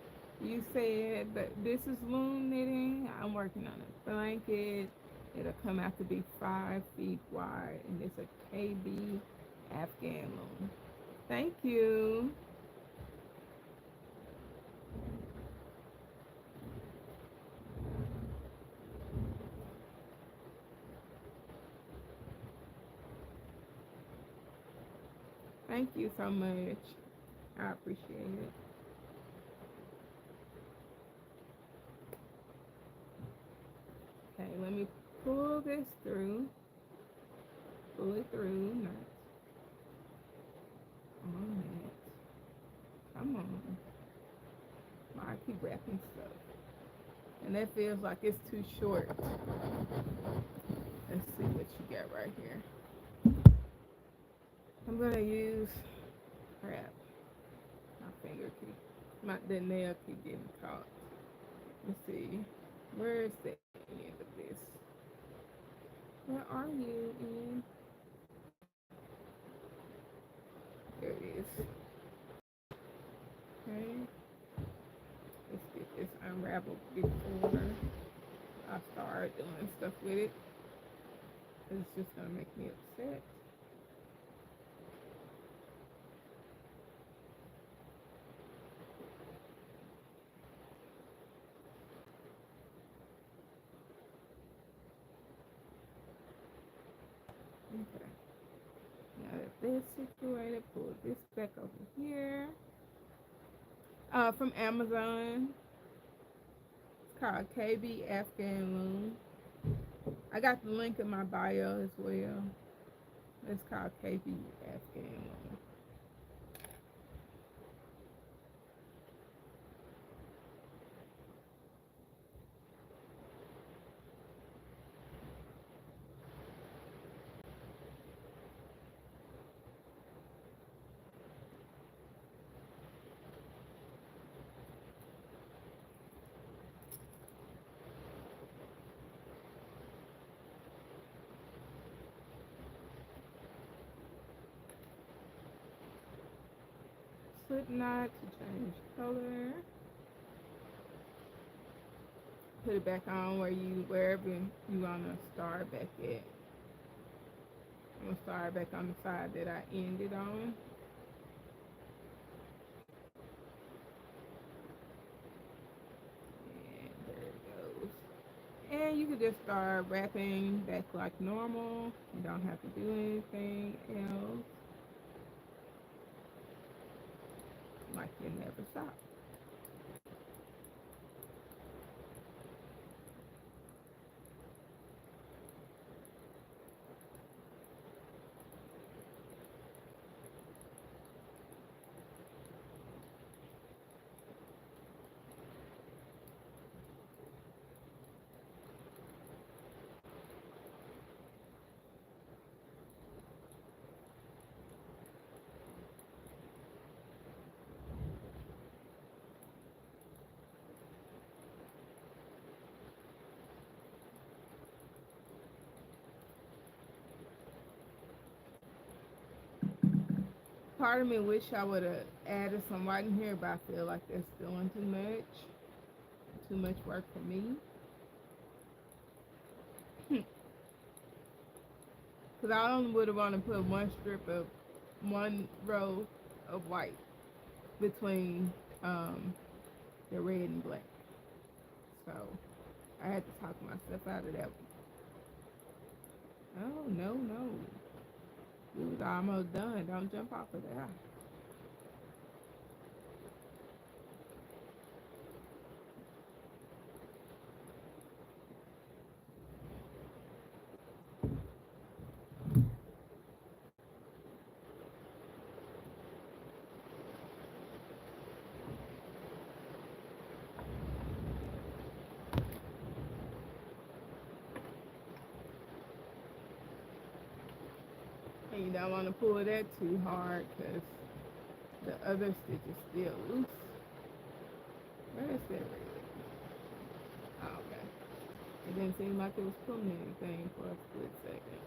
said, but this is Loom knitting. I'm working on a blanket. It'll come out to be 5 feet wide, and it's a KB Afghan loom. Thank you. Thank you so much. I appreciate it. Okay, let me pull this through. Pull it through. Not on that. Come on. I keep wrapping stuff. And that feels like it's too short. Let's see what you got right here. I'm gonna use crap. My finger keep the nail keep getting caught. Let's see. Where is the end of this? Where are you, Ian? There it is. Okay. Let's get this unraveled before I start doing stuff with it. It's just gonna make me upset. Okay. Now that this situated, pull this back over here. From Amazon. It's called KB Afghan Loom. I got the link in my bio as well. It's called KB Afghan Loom. Slip knot to change color. Put it back on wherever you wanna start back at. I'm gonna start back on the side that I ended on. And there it goes. And you can just start wrapping back like normal. You don't have to do anything else. Like you never stop. Part of me wish I would have added some white in here, but I feel like that's doing too much work for me. Because I only would have wanted to put one row of white between the red and black. So I had to talk myself out of that one. Oh, no, no. We was almost done. Don't jump off of that. And don't want to pull that too hard because the other stitch is still loose. Where is that red? Oh, okay. It didn't seem like it was pulling anything for a split second.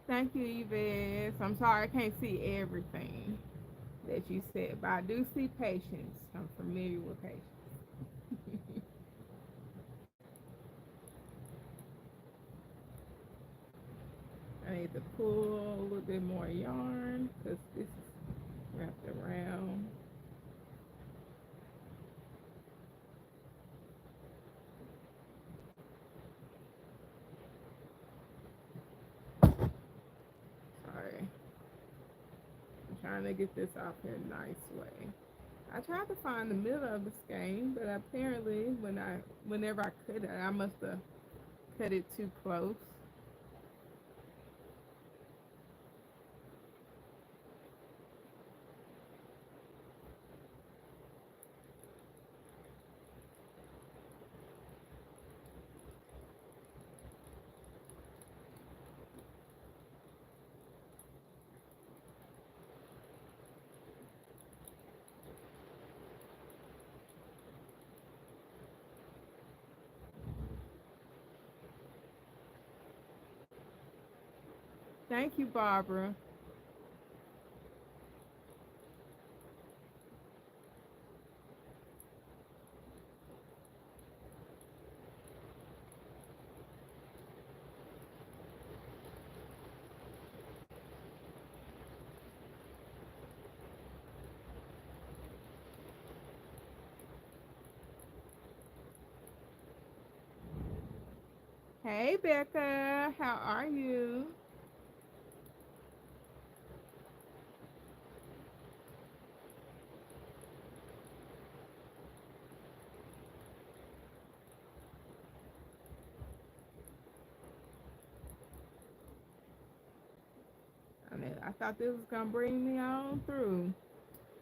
Thank you, Yvette. I'm sorry I can't see everything that you said, but I do see patience. I'm familiar with patience. I need to pull a little bit more yarn because this is wrapped around. Sorry. I'm trying to get this off here a nice way. I tried to find the middle of the skein, but apparently whenever I cut it, I must have cut it too close. Thank you, Barbara. Hey, Becca. How are you? I mean, I thought this was gonna bring me on through.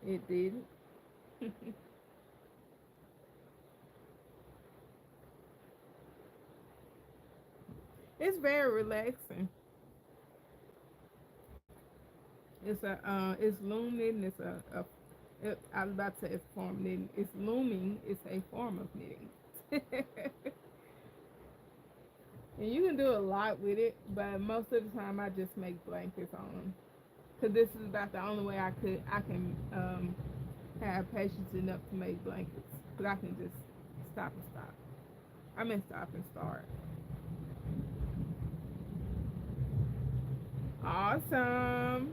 It didn't. It's very relaxing. It's Loom knitting. I was about to say it's a form of knitting. It's looming. It's a form of knitting. And you can do a lot with it, but most of the time I just make blankets on them. Cause this is about the only way I can have patience enough to make blankets. Cause I can just stop and stop. I mean stop and start. Awesome.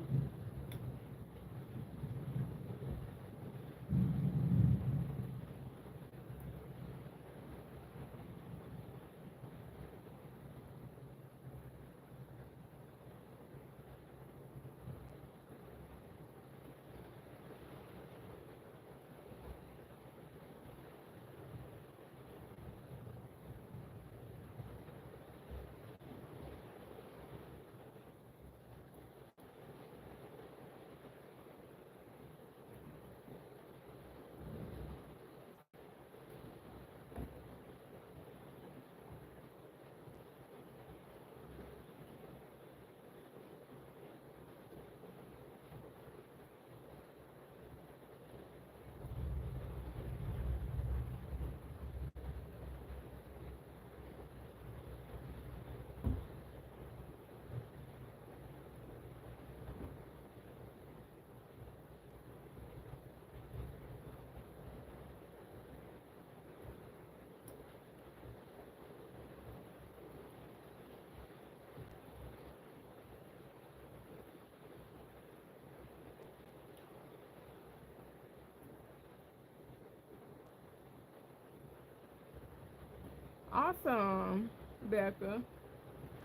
Awesome, Becca.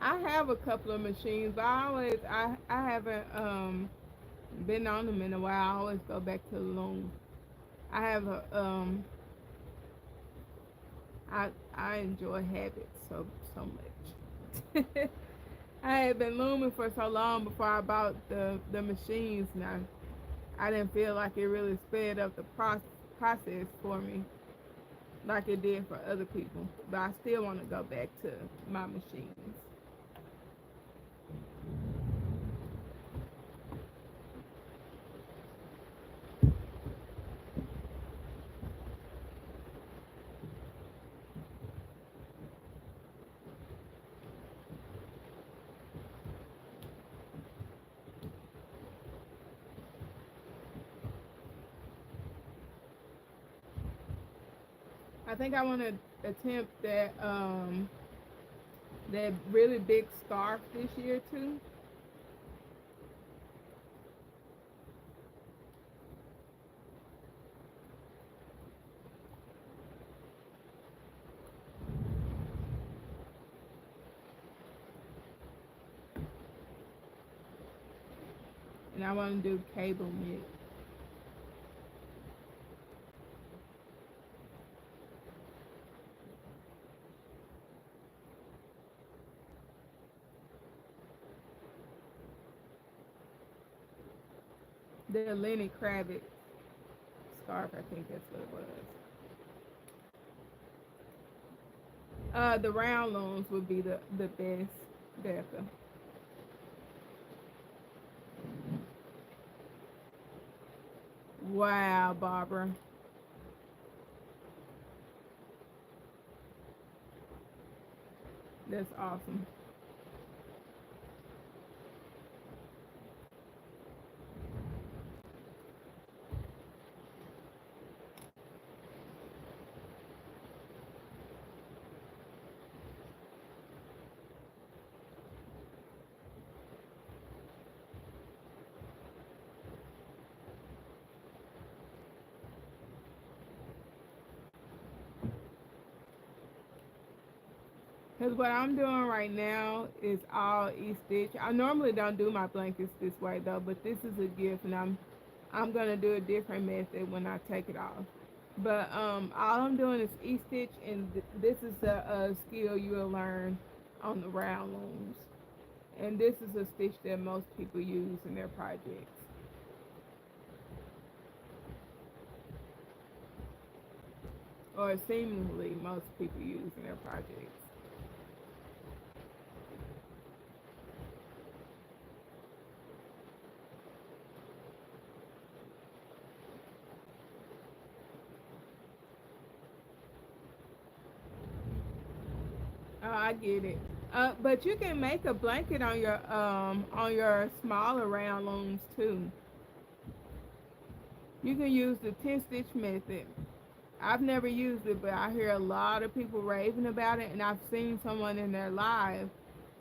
I have a couple of machines, but I haven't been on them in a while. I always go back to the loom. I have a I enjoy habits so much. I had been looming for so long before I bought the machines. Now I didn't feel like it really sped up the process for me like it did for other people. But I still want to go back to my machines. I think I want to attempt that really big scarf this year too. And I want to do cable knit. The Lenny Kravitz scarf, I think that's what it was. The round looms would be the best, Becca. Wow, Barbara, that's awesome. Because what I'm doing right now is all E-stitch. I normally don't do my blankets this way though, but this is a gift, and I'm gonna do a different method when I take it off. But all I'm doing is E-stitch, and this is a skill you'll learn on the round looms. And this is a stitch that most people use in their projects, or seemingly most people use in their projects. Oh, I get it. But you can make a blanket on your smaller round looms too. You can use the 10 stitch method. I've never used it, but I hear a lot of people raving about it, and I've seen someone in their live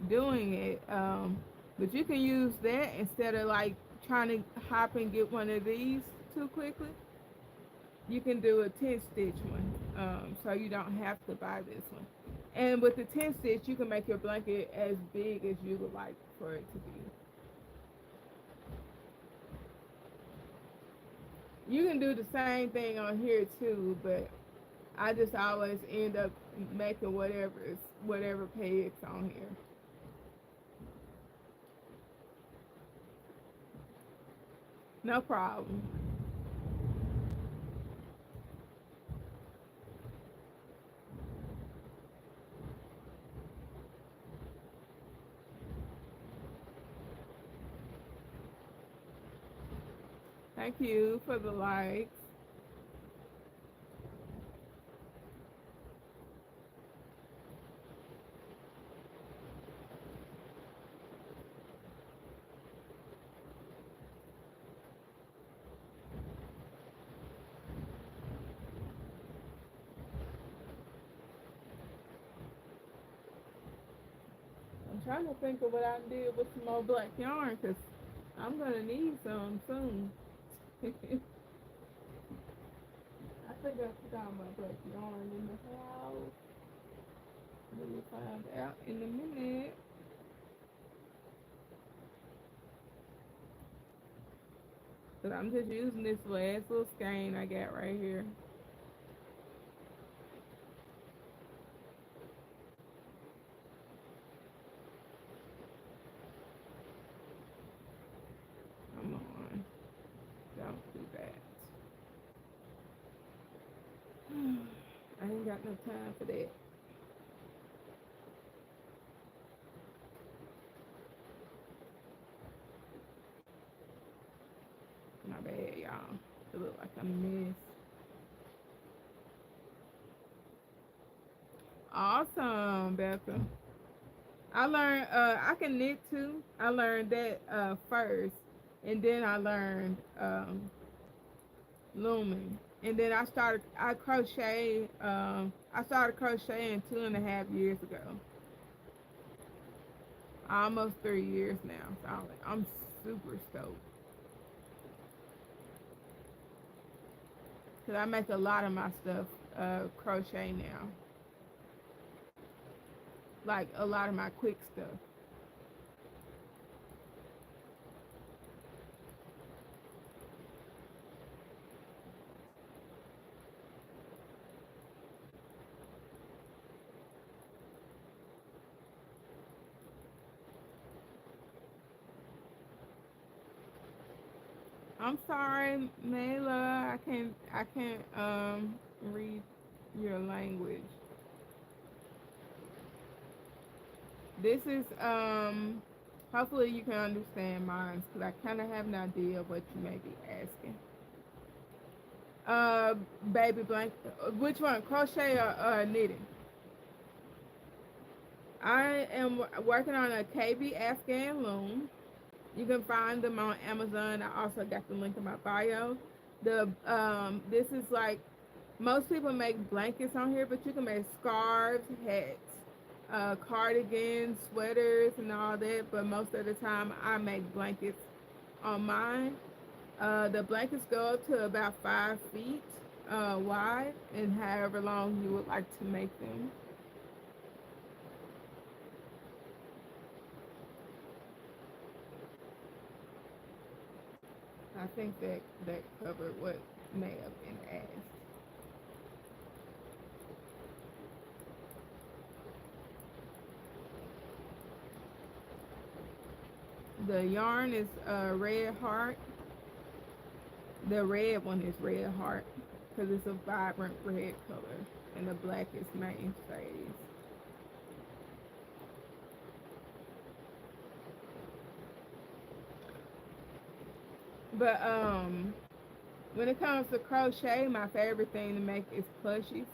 doing it. But you can use that instead of like trying to hop and get one of these too quickly. You can do a 10 stitch one, so you don't have to buy this one. And with the 10 stitch, you can make your blanket as big as you would like for it to be. You can do the same thing on here too, but I just always end up making whatever pegs on here. No problem. Thank you for the likes. I'm trying to think of what I did with some more black yarn because I'm gonna need some soon. I think I forgot my black yarn in the house. We'll find out in a minute. But I'm just using this last little skein I got right here. Come on. Don't do that. I ain't got no time for that. My bad, y'all. It look like a mess. Awesome, Becca. I learned I can knit too. I learned that first, and then I learned looming. And then I started crocheting 2.5 years ago, almost 3 years now. So I'm super stoked because I make a lot of my stuff crochet now, like a lot of my quick stuff. I'm sorry, Mela. I can't read your language. This is hopefully you can understand mine because I kind of have an idea of what you may be asking. Uh, baby blanket. Which one? Crochet or knitting? I am working on a KB Afghan loom. You can find them on Amazon. I also got the link in my bio. The this is like most people make blankets on here, but you can make scarves, hats, cardigans, sweaters, and all that. But most of the time, I make blankets on mine. The blankets go up to about 5 feet wide, and however long you would like to make them. I think that covered what may have been asked. The yarn is red heart. The red one is red heart because it's a vibrant red color, and the black is mainstays. But when it comes to crochet, my favorite thing to make is plushies.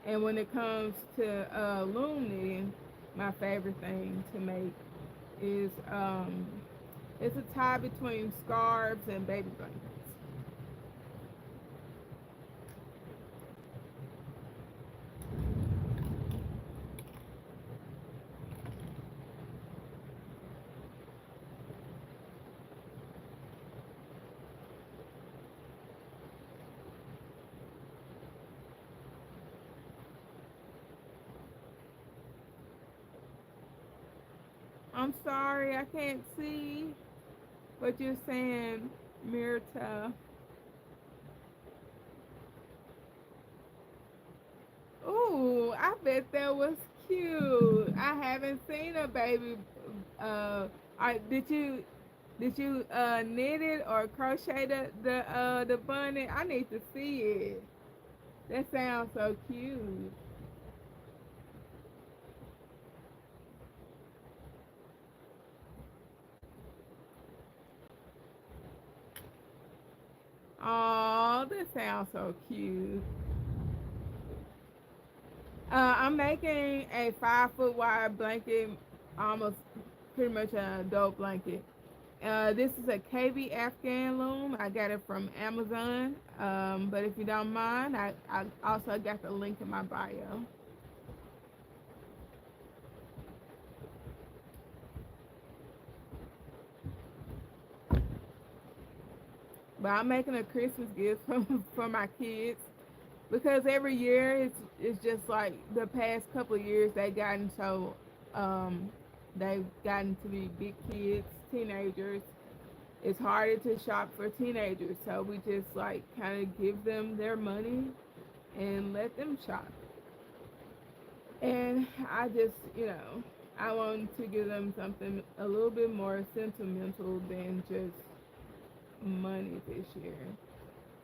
And when it comes to loom knitting, my favorite thing to make is it's a tie between scarves and baby blankets. I'm sorry, I can't see what you're saying, Mirta. Ooh, I bet that was cute. I haven't seen a baby. Did you knit it or crochet the bunny? I need to see it. That sounds so cute. Oh, that sounds so cute. I'm making a 5 foot wide blanket, almost pretty much an adult blanket. This is a KB Afghan loom. I got it from Amazon. But if you don't mind, I also got the link in my bio. But I'm making a Christmas gift for my kids because every year it's just like the past couple of years um they've gotten to be big kids, teenagers. It's harder to shop for teenagers, so we just like kind of give them their money and let them shop. And I just, I want to give them something a little bit more sentimental than just money this year.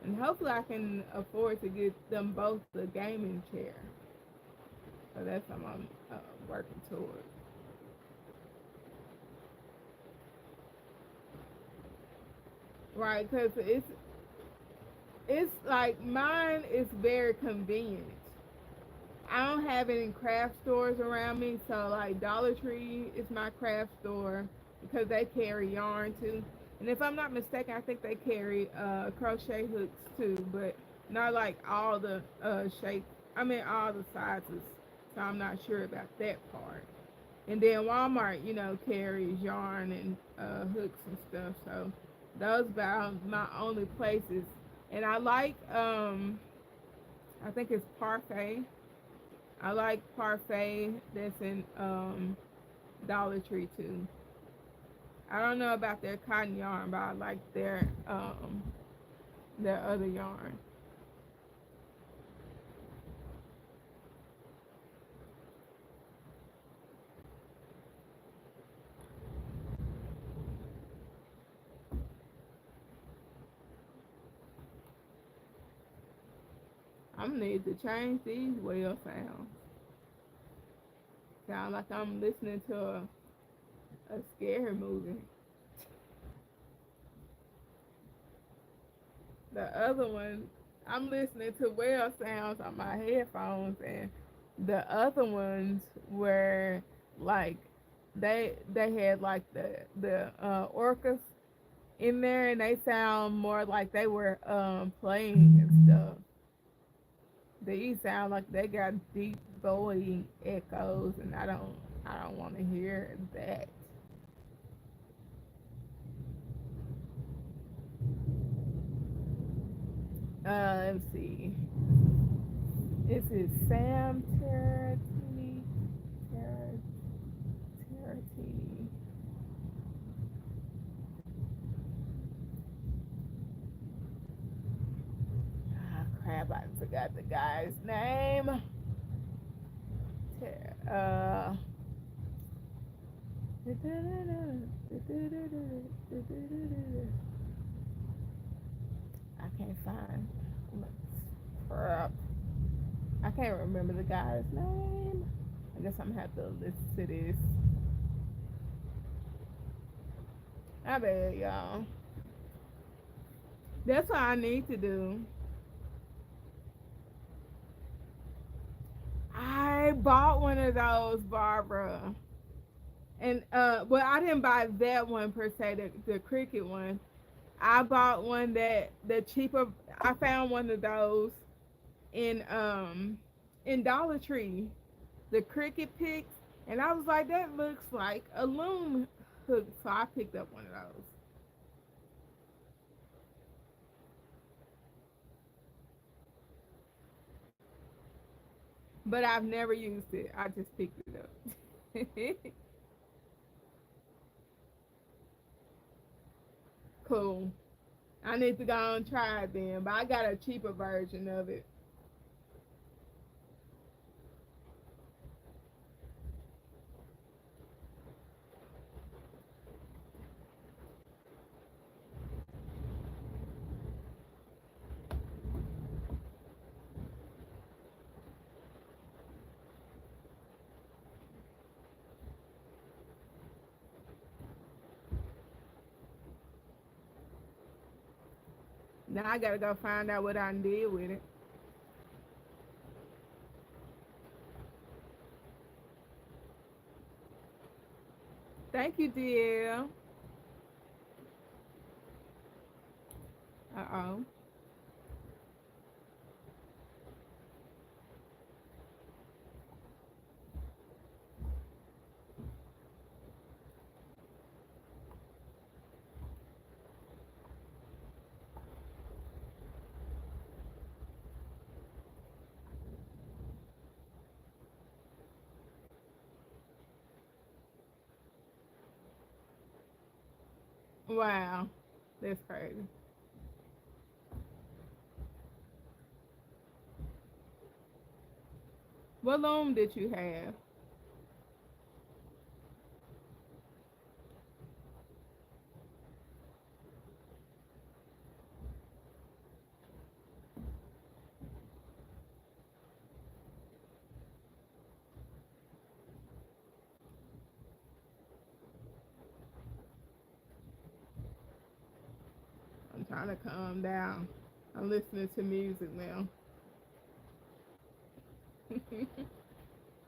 And hopefully I can afford to get them both the gaming chair. So that's what I'm working towards. Right, because it's like mine is very convenient. I don't have any craft stores around me, so like Dollar Tree is my craft store because they carry yarn too. And if I'm not mistaken, I think they carry crochet hooks too. But not like all the shapes. I mean all the sizes. So I'm not sure about that part. And then Walmart, carries yarn and hooks and stuff. So those about my only places. And I like, I think it's Parfait. I like Parfait that's in Dollar Tree too. I don't know about their cotton yarn, but I like their other yarn. I'm gonna need to change these whale sounds. Sound like I'm listening to a scary movie. The other one, I'm listening to whale sounds on my headphones, and the other ones were like they had like the orcas in there, and they sound more like they were playing and stuff. These sound like they got deep bowing echoes, and I don't want to hear that. Let's see. This is Sam Terratini. Terratini. Ah, crap! I forgot the guy's name. Uh. I can't find. Crap. I can't remember the guy's name. I guess I'm gonna have to listen to this. I bet y'all. That's what I need to do. I bought one of those, Barbara. And well, I didn't buy that one per se, the cricket one. I bought one that the cheaper. I found one of those in in Dollar Tree, the cricket picks, and I was like, that looks like a loom hook, so I picked up one of those. But I've never used it. I just picked it up. Cool. I need to go and try it then, but I got a cheaper version of it. Now I gotta go find out what I did with it. Thank you, dear. Uh oh. Wow. That's crazy. What loom did you have? I'm trying to calm down. I'm listening to music now.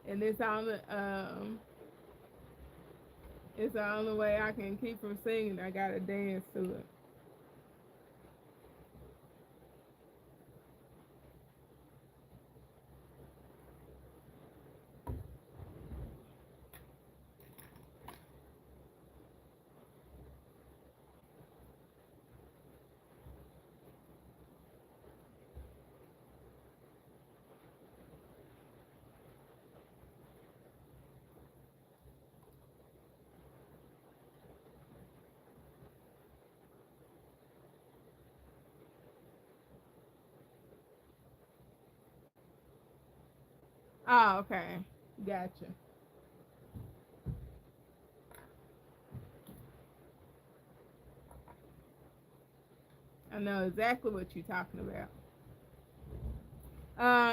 And it's the only way I can keep from singing. I gotta dance to it. Oh, okay. Gotcha. I know exactly what you're talking about.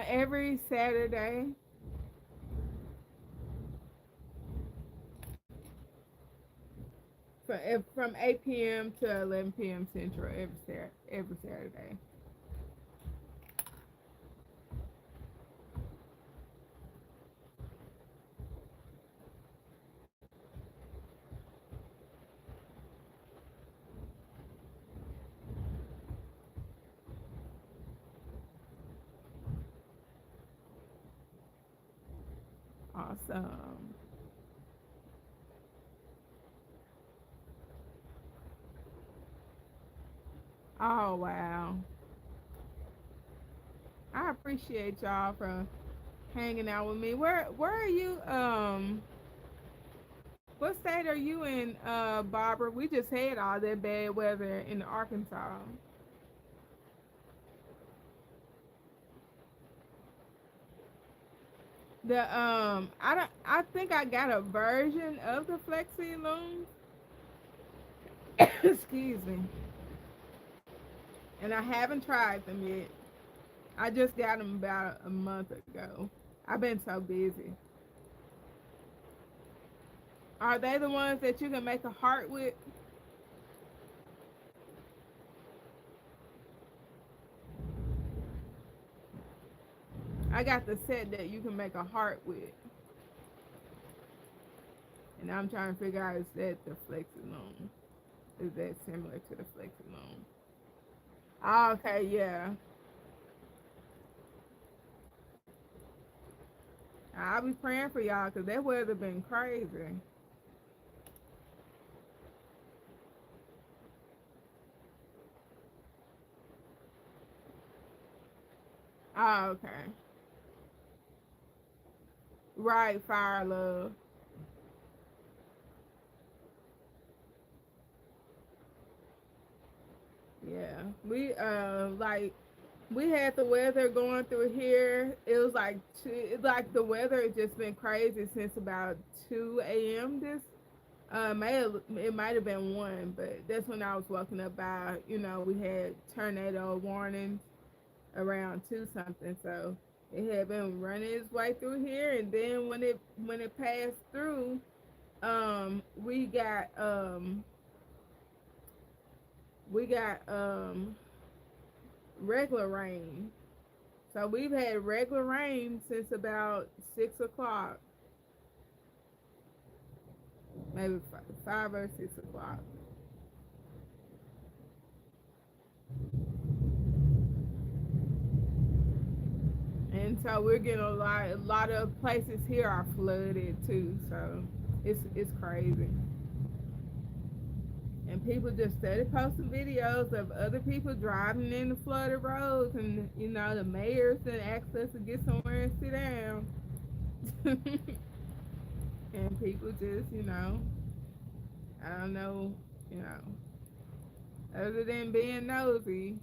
Every Saturday, from 8 p.m. to 11 p.m. Central every Saturday. Awesome. Oh wow. I appreciate y'all for hanging out with me. Where are you? What state are you in, Barbara? We just had all that bad weather in Arkansas. I think I got a version of the Flexi Loom. Excuse me. And I haven't tried them yet. I just got them about a month ago. I've been so busy. Are they the ones that you can make a heart with? I got the set that you can make a heart with. And I'm trying to figure out, is that the Flexi Loom? Is that similar to the Flexi Loom? Oh, okay, yeah. I'll be praying for y'all because that weather been crazy. Oh, okay. Right, fire love. Yeah. We had the weather going through here. It was like the weather has just been crazy since about 2 a.m. This it might have been one, but that's when I was woken up by, we had tornado warnings around two something. So it had been running its way through here, and then when it passed through, we got regular rain. So we've had regular rain since about 6 o'clock, maybe 5 or 6 o'clock. And so we're getting a lot of places here are flooded too. So it's crazy. And people just started posting videos of other people driving in the flooded roads, and the mayors then asked us to get somewhere and sit down. And people just, I don't know, you know, other than being nosy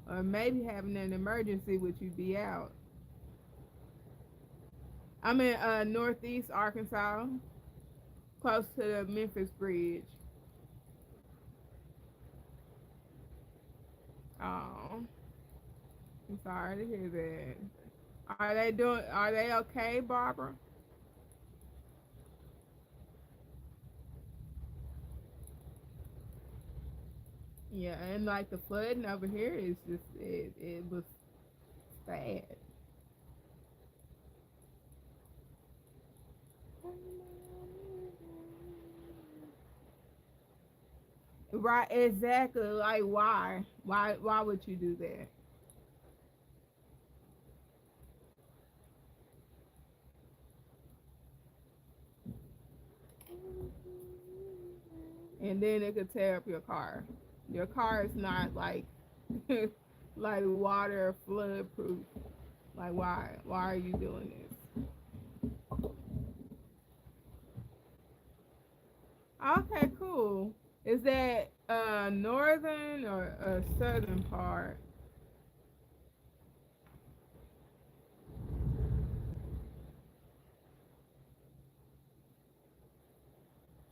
or maybe having an emergency, would you be out? I'm in northeast Arkansas, close to the Memphis Bridge. Oh, I'm sorry to hear that. Are they okay, Barbara? Yeah, and like the flooding over here is just it was bad. Right, exactly. Like why? Why would you do that? And then it could tear up your car. Your car is not like water flood proof. Like why? Why are you doing this? Okay, cool. Is that northern or a southern part?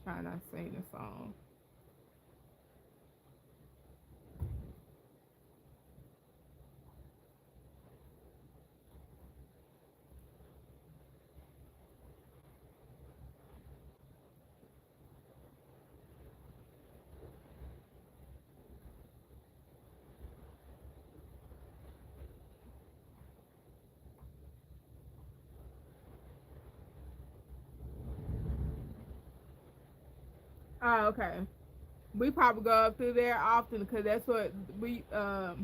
Trying not to sing the song. Oh, okay. We probably go up through there often because that's what we go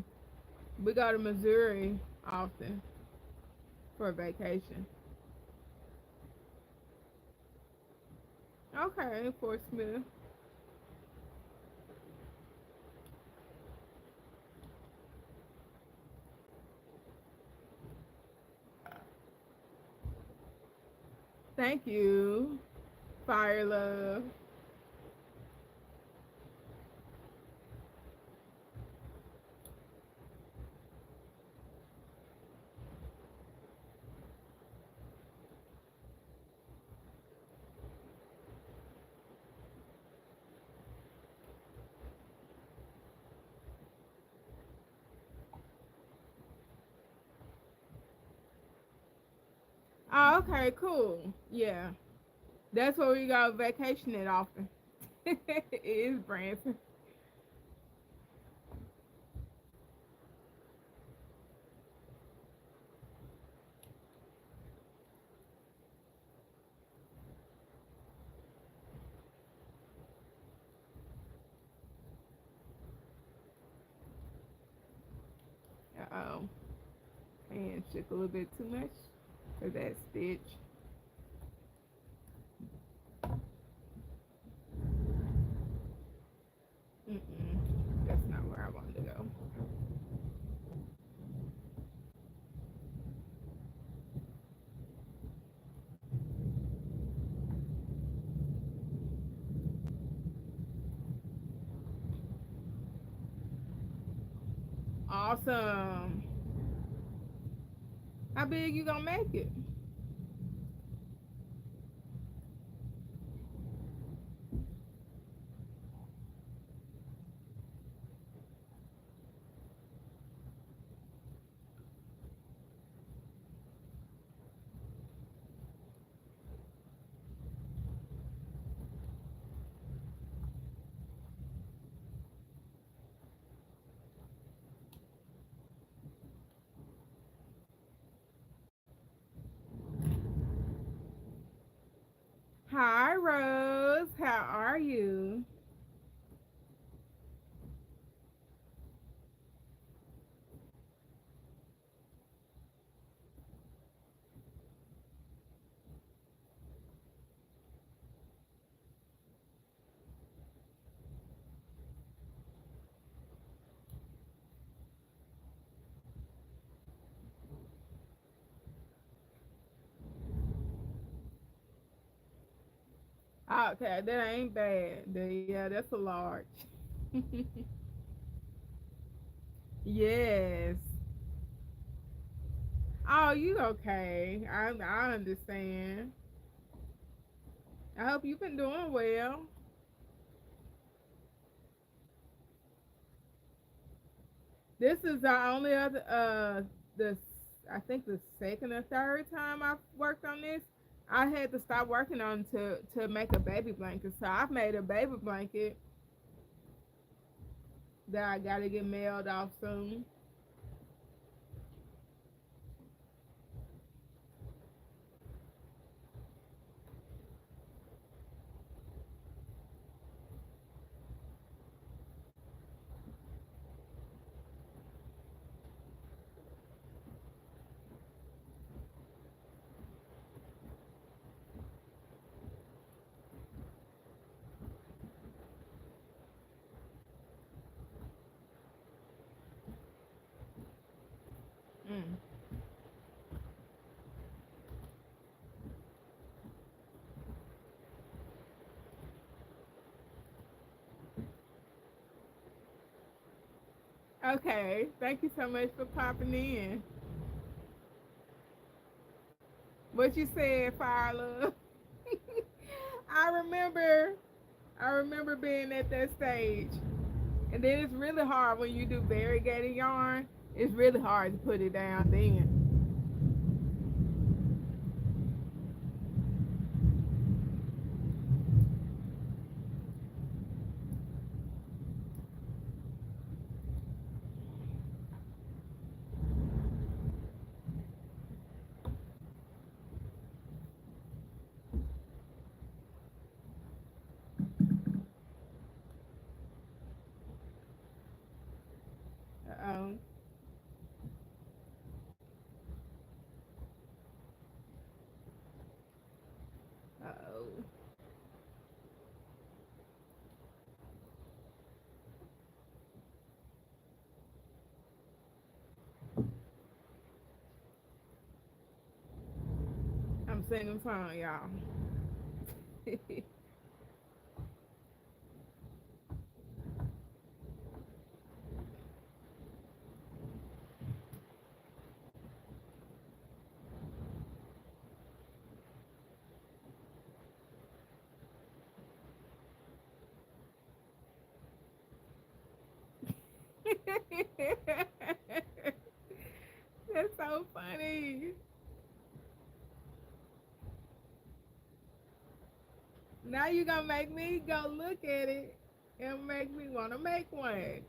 to Missouri often for vacation. Okay, Fort Smith. Thank you, Fire Love. Oh, okay, cool. Yeah, that's where we go vacation it often. It is Branson. Uh oh, and shook a little bit too much for that stitch. Mm-mm, that's not where I wanted to go. Awesome. How big you gonna make it? Hi, Rose. How are you? Okay, that ain't bad. Yeah, that's a large. Yes. Oh, you okay? I understand. I hope you've been doing well. This is the only other the I think the second or third time I've worked on this. I had to stop working on to make a baby blanket. So I've made a baby blanket that I gotta get mailed off soon. Mm. Okay, thank you so much for popping in. What you said, Fire Love? I remember. I remember being at that stage. And then it's really hard when you do variegated yarn. It's really hard to put it down then. Uh-oh. Uh-oh. I'm singing song, y'all. That's so funny. Now you gonna make me go look at it and make me wanna make one.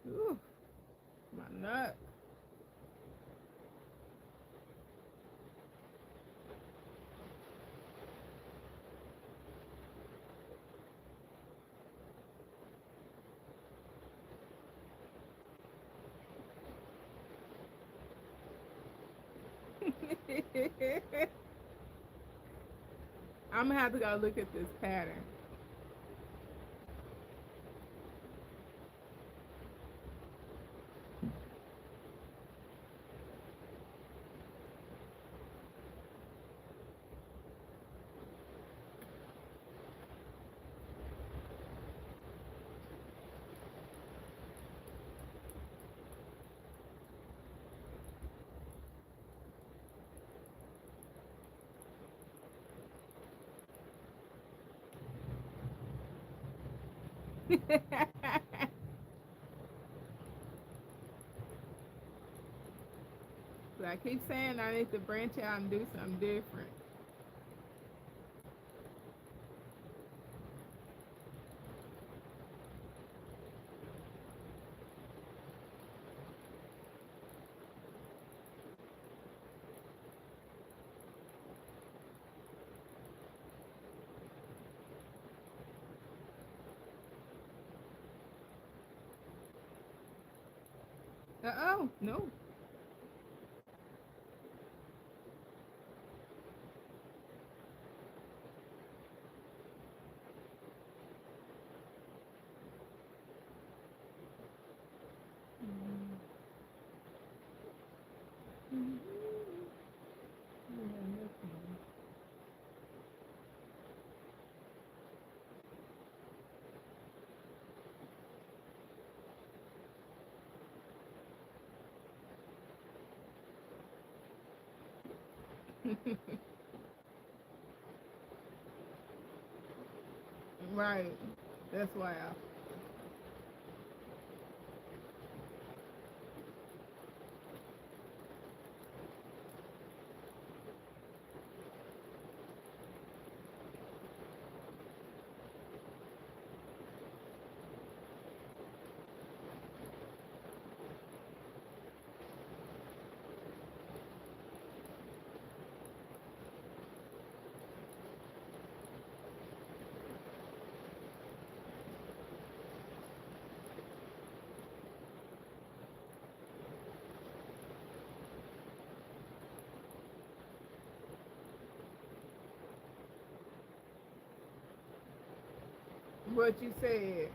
Ooh, my nut. I'm gonna have to go look at this pattern. But I keep saying I need to branch out and do something different. Uh-oh, no. Right. That's why what you said.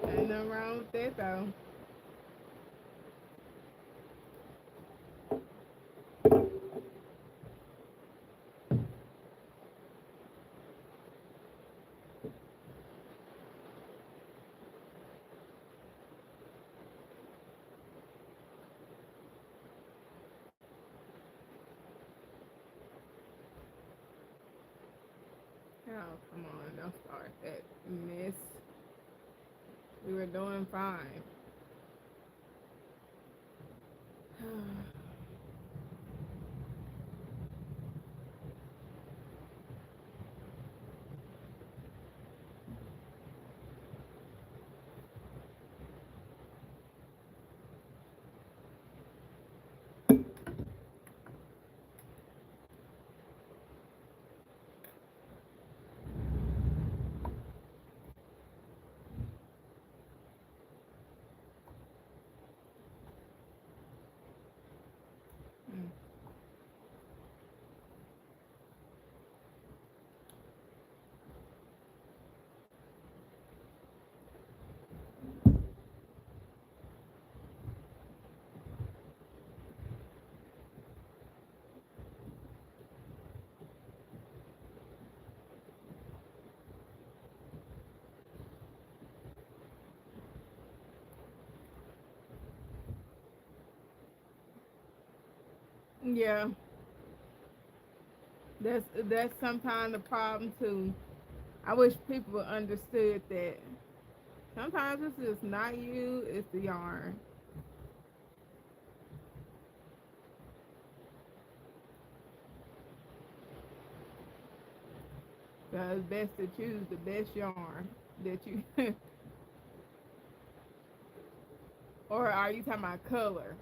Ain't nothing wrong with that though. Oh, come on, don't start that mess. We were doing fine. Yeah, that's sometimes the problem too. I wish people understood that. Sometimes it's just not you, it's the yarn. So it's best to choose the best yarn that you. Or are you talking about color?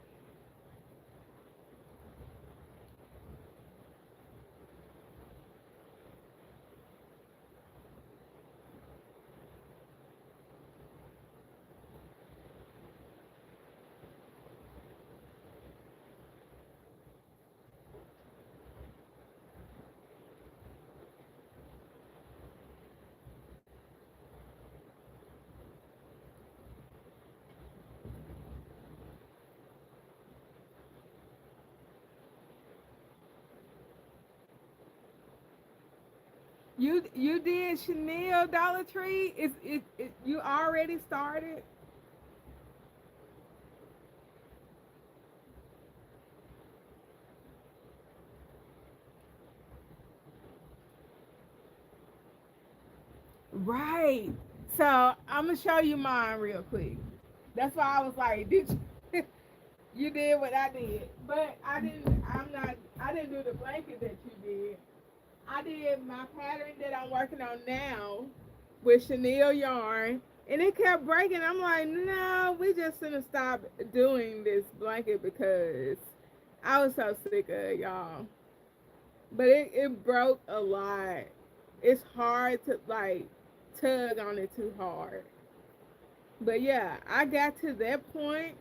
You did Chanel Dollar Tree? You already started? Right. So I'm gonna show you mine real quick. That's why I was like, did you? You did what I did, but I didn't. I'm not. I didn't do the blanket that you did. I did my pattern that I'm working on now with chenille yarn, and it kept breaking. I'm like, no, we just gonna stop doing this blanket because I was so sick of it, y'all. But it broke a lot. It's hard to like tug on it too hard. But yeah, I got to that point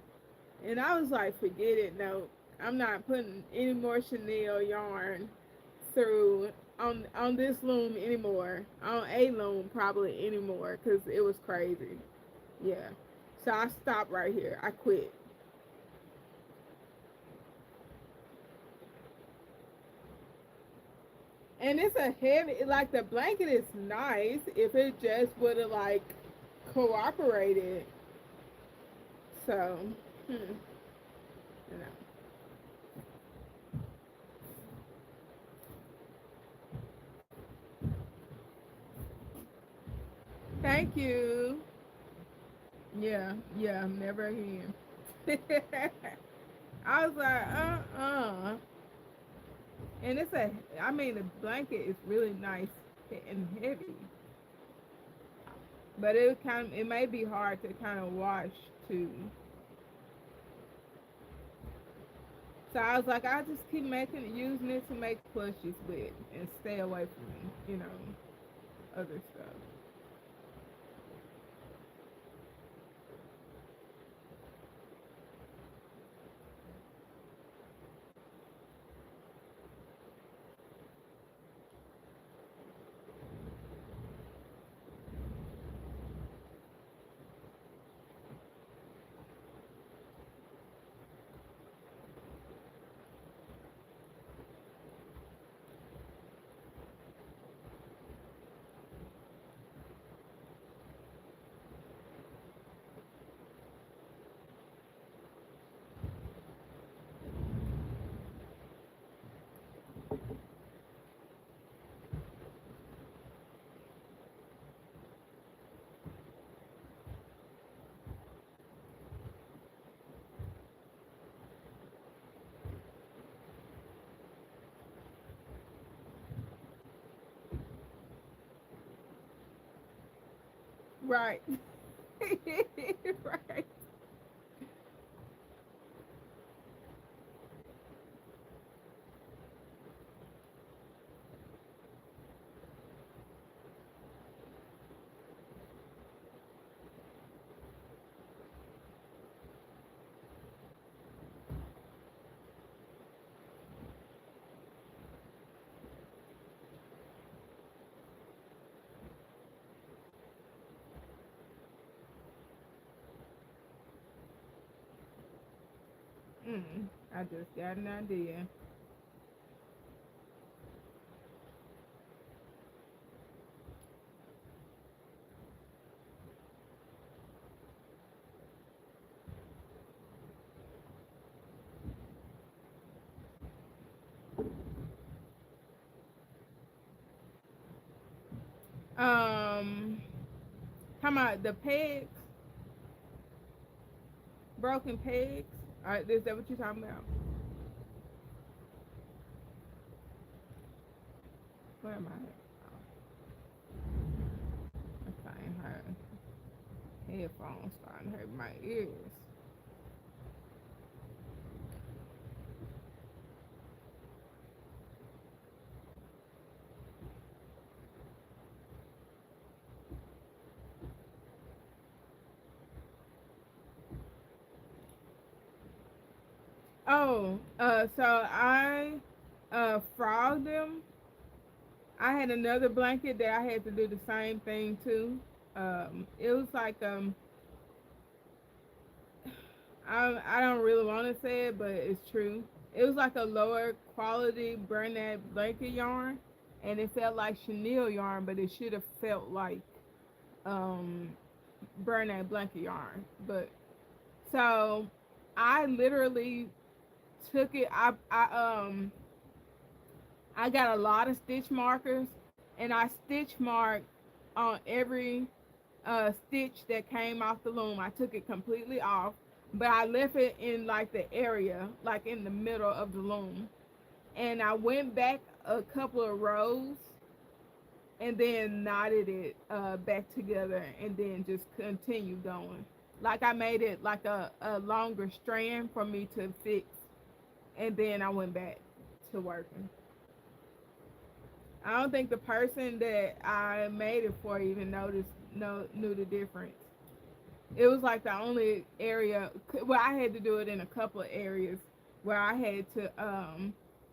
and I was like, forget it. No, I'm not putting any more chenille yarn through on this loom anymore. On a loom probably anymore because it was crazy. Yeah. So I stopped right here. I quit. And it's a heavy, like the blanket is nice if it just would have like cooperated. So, you know. Thank you. Yeah, yeah, never again. I was like, And it's a, I mean, the blanket is really nice and heavy, but it may be hard to kind of wash too. So I was like, I'll just keep using it to make plushies with, and stay away from, other stuff. Right. Right. I just got an idea. Um, how about the pegs, broken pegs? Is that what you're talking about? Where am I? I'm finding her headphones starting to hurt my ears. Oh, so I frogged them. I had another blanket that I had to do the same thing too. It was like I don't really want to say it, but it's true. It was like a lower quality Bernat blanket yarn, and it felt like chenille yarn, but it should have felt like um Bernat blanket yarn. But so I literally took it. I got a lot of stitch markers, and I stitch marked on every stitch that came off the loom. I took it completely off, but I left it in like the area, like in the middle of the loom. And I went back a couple of rows and then knotted it back together and then just continued going. Like I made it like a longer strand for me to fix, and then I went back to working. I don't think the person that I made it for even knew the difference. It was like the only area. Well, I had to do it in a couple of areas where I had to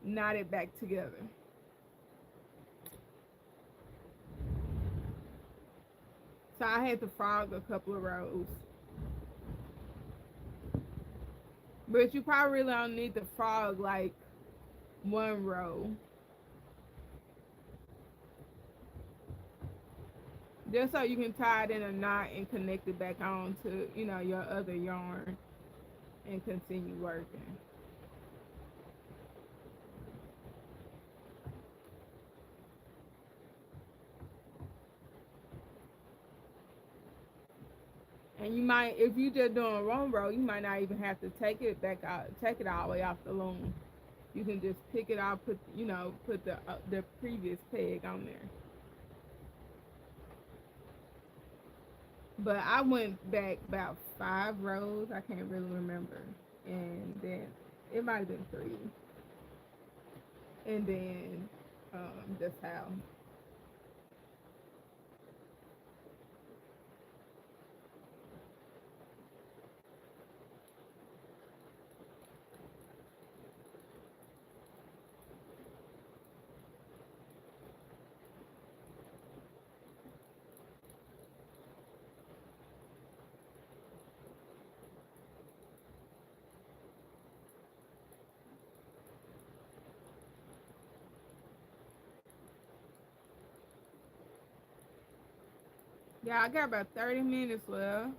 knot it back together. So I had to frog a couple of rows. But you probably really don't need to frog like one row, just so you can tie it in a knot and connect it back on to your other yarn and continue working. And you might, if you just doing one row, you might not even have to take it back out, take it all the way off the loom. You can just pick it out, put the previous peg on there. But I went back about 5 rows. I can't really remember, and then it might have been 3, and then that's how. Yeah, I got about 30 minutes left.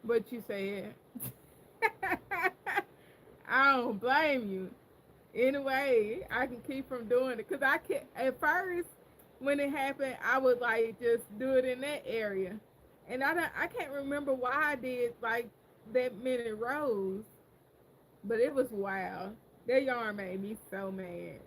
what you said. I don't blame you. Anyway, I can keep from doing it because I can. At first, when it happened, I would like just do it in that area, and I can't remember why I did like that many rows, but it was wild. That yarn made me so mad.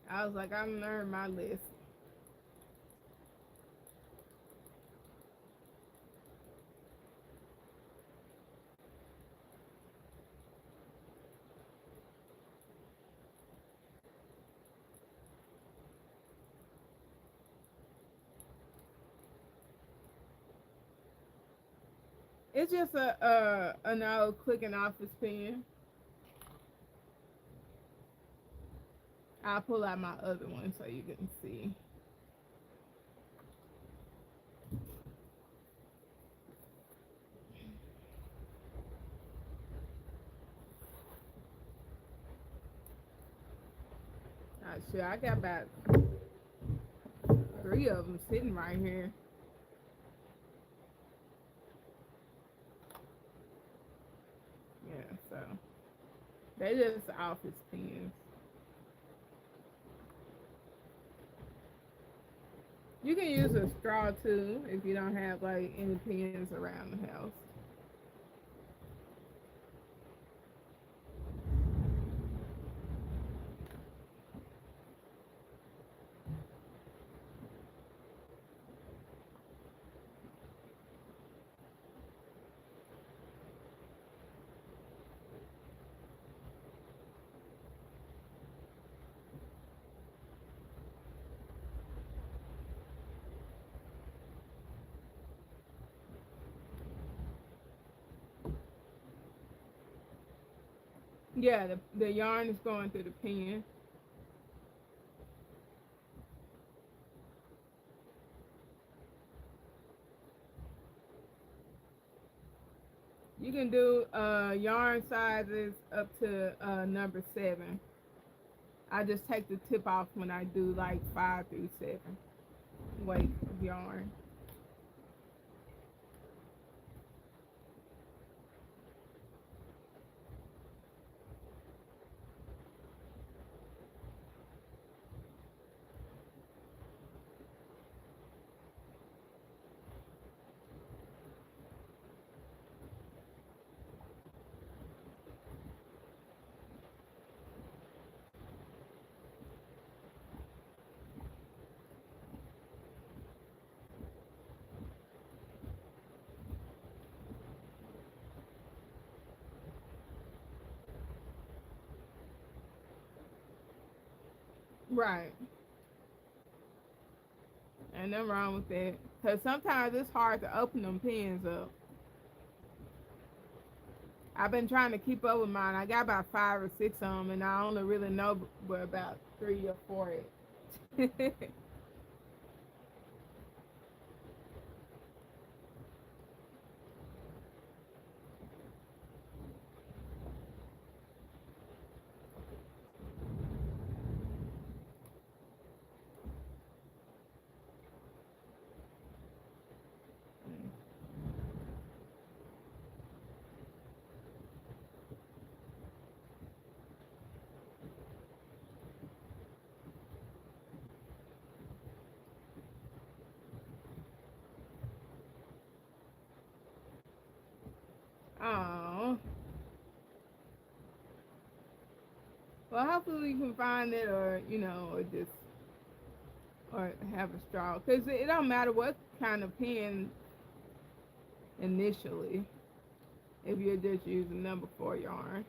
I was like, I learned my lesson. It's just a an old clicking office pen. I'll pull out my other one so you can see. Sure, I got about three of them sitting right here. Yeah, so they just office pens. You can use a straw too if you don't have like any pens around the house. Yeah, the yarn is going through the pen. You can do yarn sizes up to number 7. I just take the tip off when I do like 5 through 7 weight of yarn. Right. Ain't nothing wrong with that. Cause sometimes it's hard to open them pens up. I've been trying to keep up with mine. I got about 5 or 6 of them, and I only really know but about 3 or 4. Oh, well, hopefully we can find it, or or just or have a straw. Cause it don't matter what kind of pen initially, if you're just using number 4 yarn.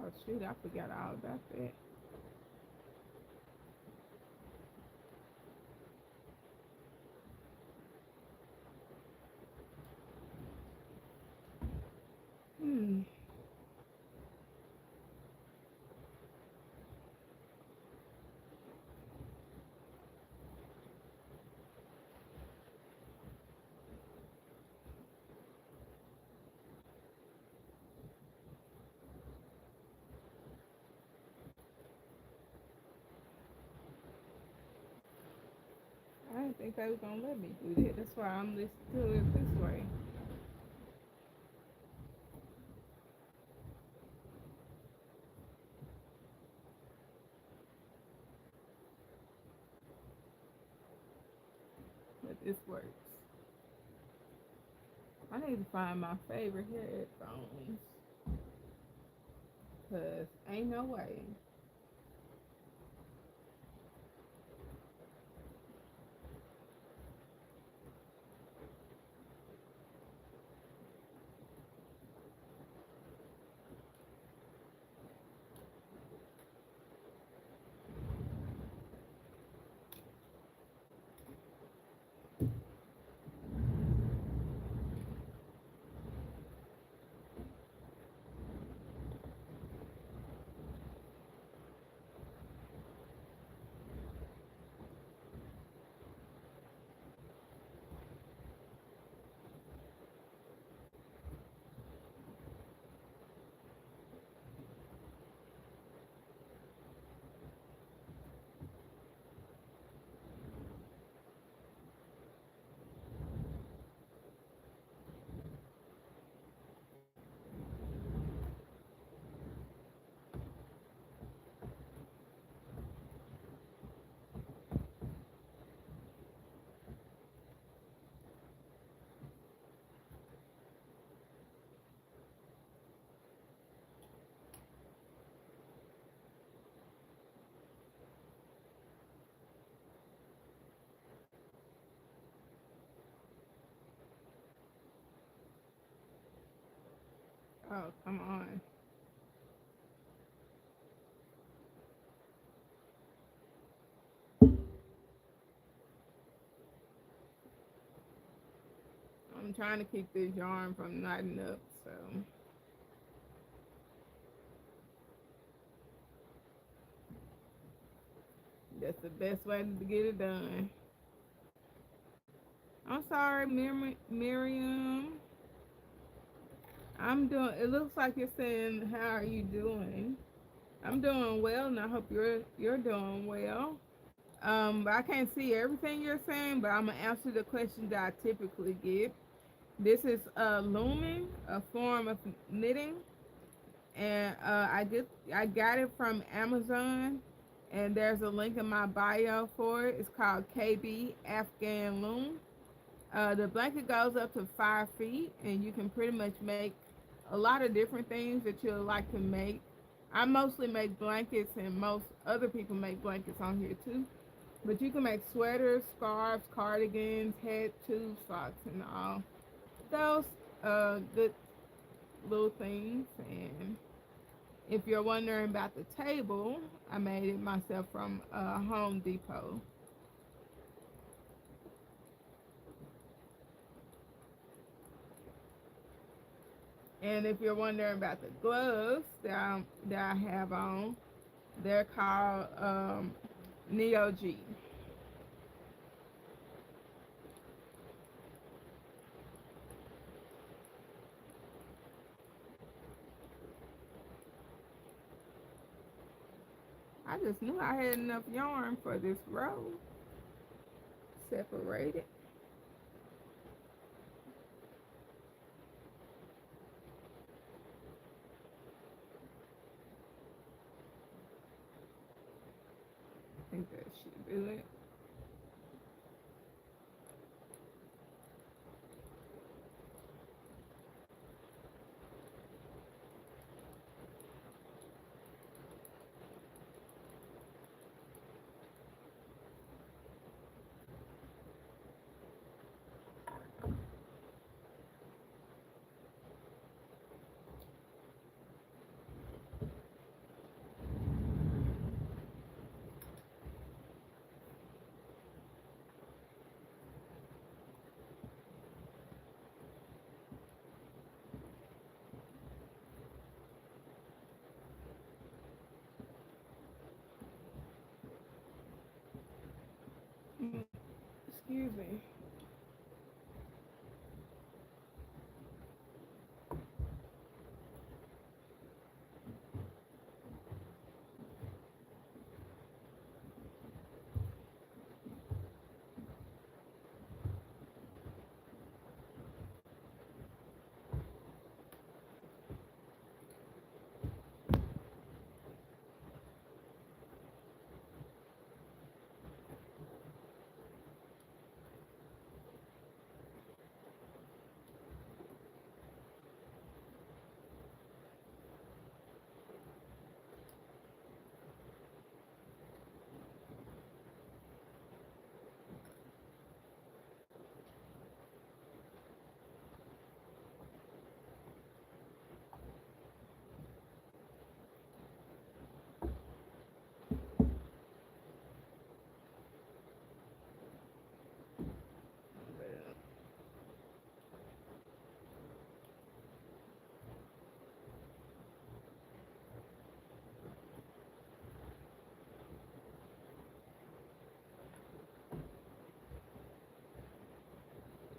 Oh shoot, I forgot all about that. Hmm. I didn't think they was gonna let me do that. That's why I'm listening to it this way. But this works. I need to find my favorite headphones. Cause ain't no way. Oh, come on. I'm trying to keep this yarn from knotting up, so that's the best way to get it done. I'm sorry, Miriam. I'm doing. It looks like you're saying, "How are you doing?" I'm doing well, and I hope you're doing well. But I can't see everything you're saying, but I'm gonna answer the questions that I typically get. This is looming, a form of knitting, and I got it from Amazon, and there's a link in my bio for it. It's called KB Afghan Loom. The blanket goes up to 5 feet, and you can pretty much make a lot of different things that you'll like to make. I mostly make blankets, and most other people make blankets on here too. But you can make sweaters, scarves, cardigans, head tubes, socks, and all those good little things. And if you're wondering about the table, I made it myself from Home Depot. And if you're wondering about the gloves that I have on, they're called Neo G. I just knew I had enough yarn for this row. Separated. I think that should do it. Excuse me.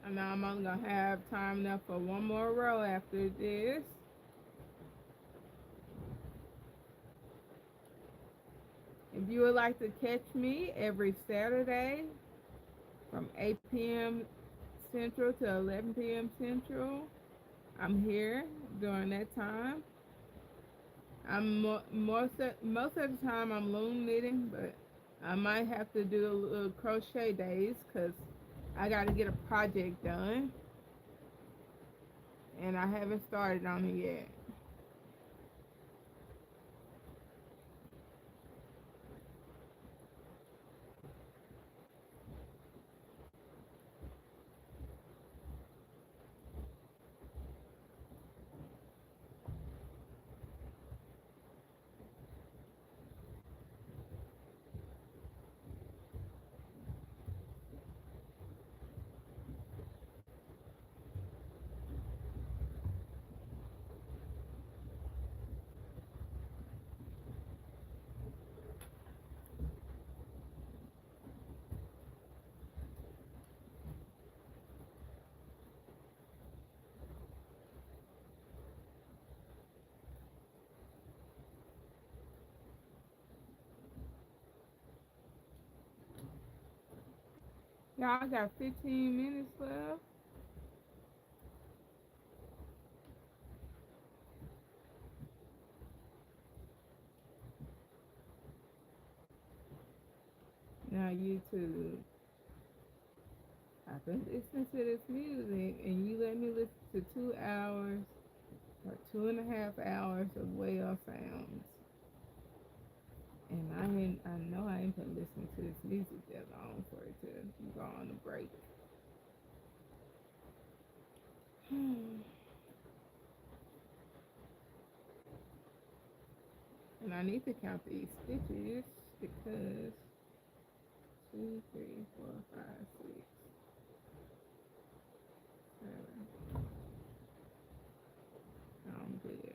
And now I'm only gonna have time enough for one more row after this. If you would like to catch me every Saturday from 8 p.m. Central to 11 p.m. Central, I'm here during that time. Most of the time I'm loom knitting, but I might have to do a little crochet days because I got to get a project done, and I haven't started on it yet. Y'all got 15 minutes left. Now YouTube, I've been listening to this music, and you let me listen to 2 hours or 2.5 hours of whale sounds. And I know I ain't been listening to this music that long for it to go on a break. And I need to count these stitches because 2, 3, 4, 5, 6, 7. I'm good.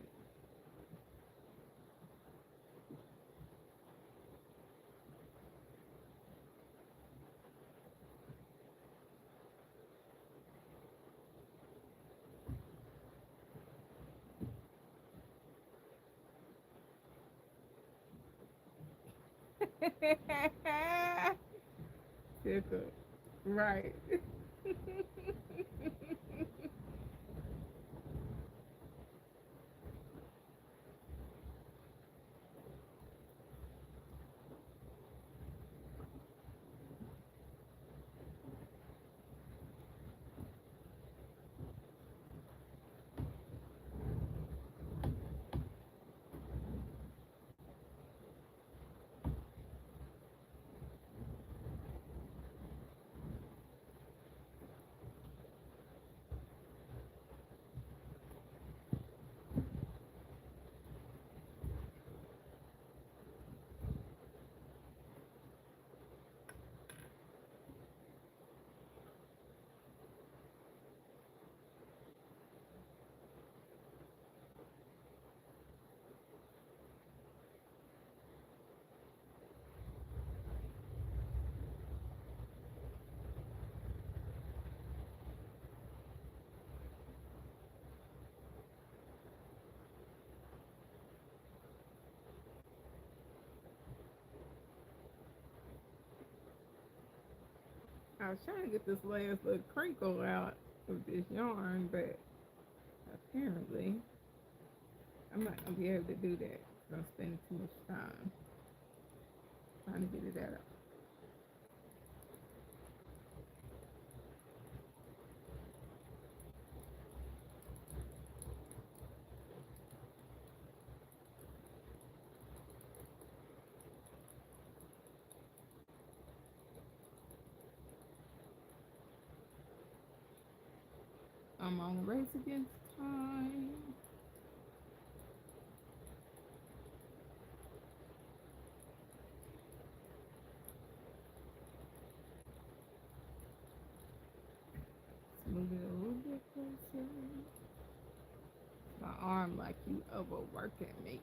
Tickled. Right. I was trying to get this last little crinkle out of this yarn, but apparently I'm not gonna be able to do that. I'm spending too much time trying to get it out. I'm on a race against time. Let's move it a little bit closer. My arm like you overworking me.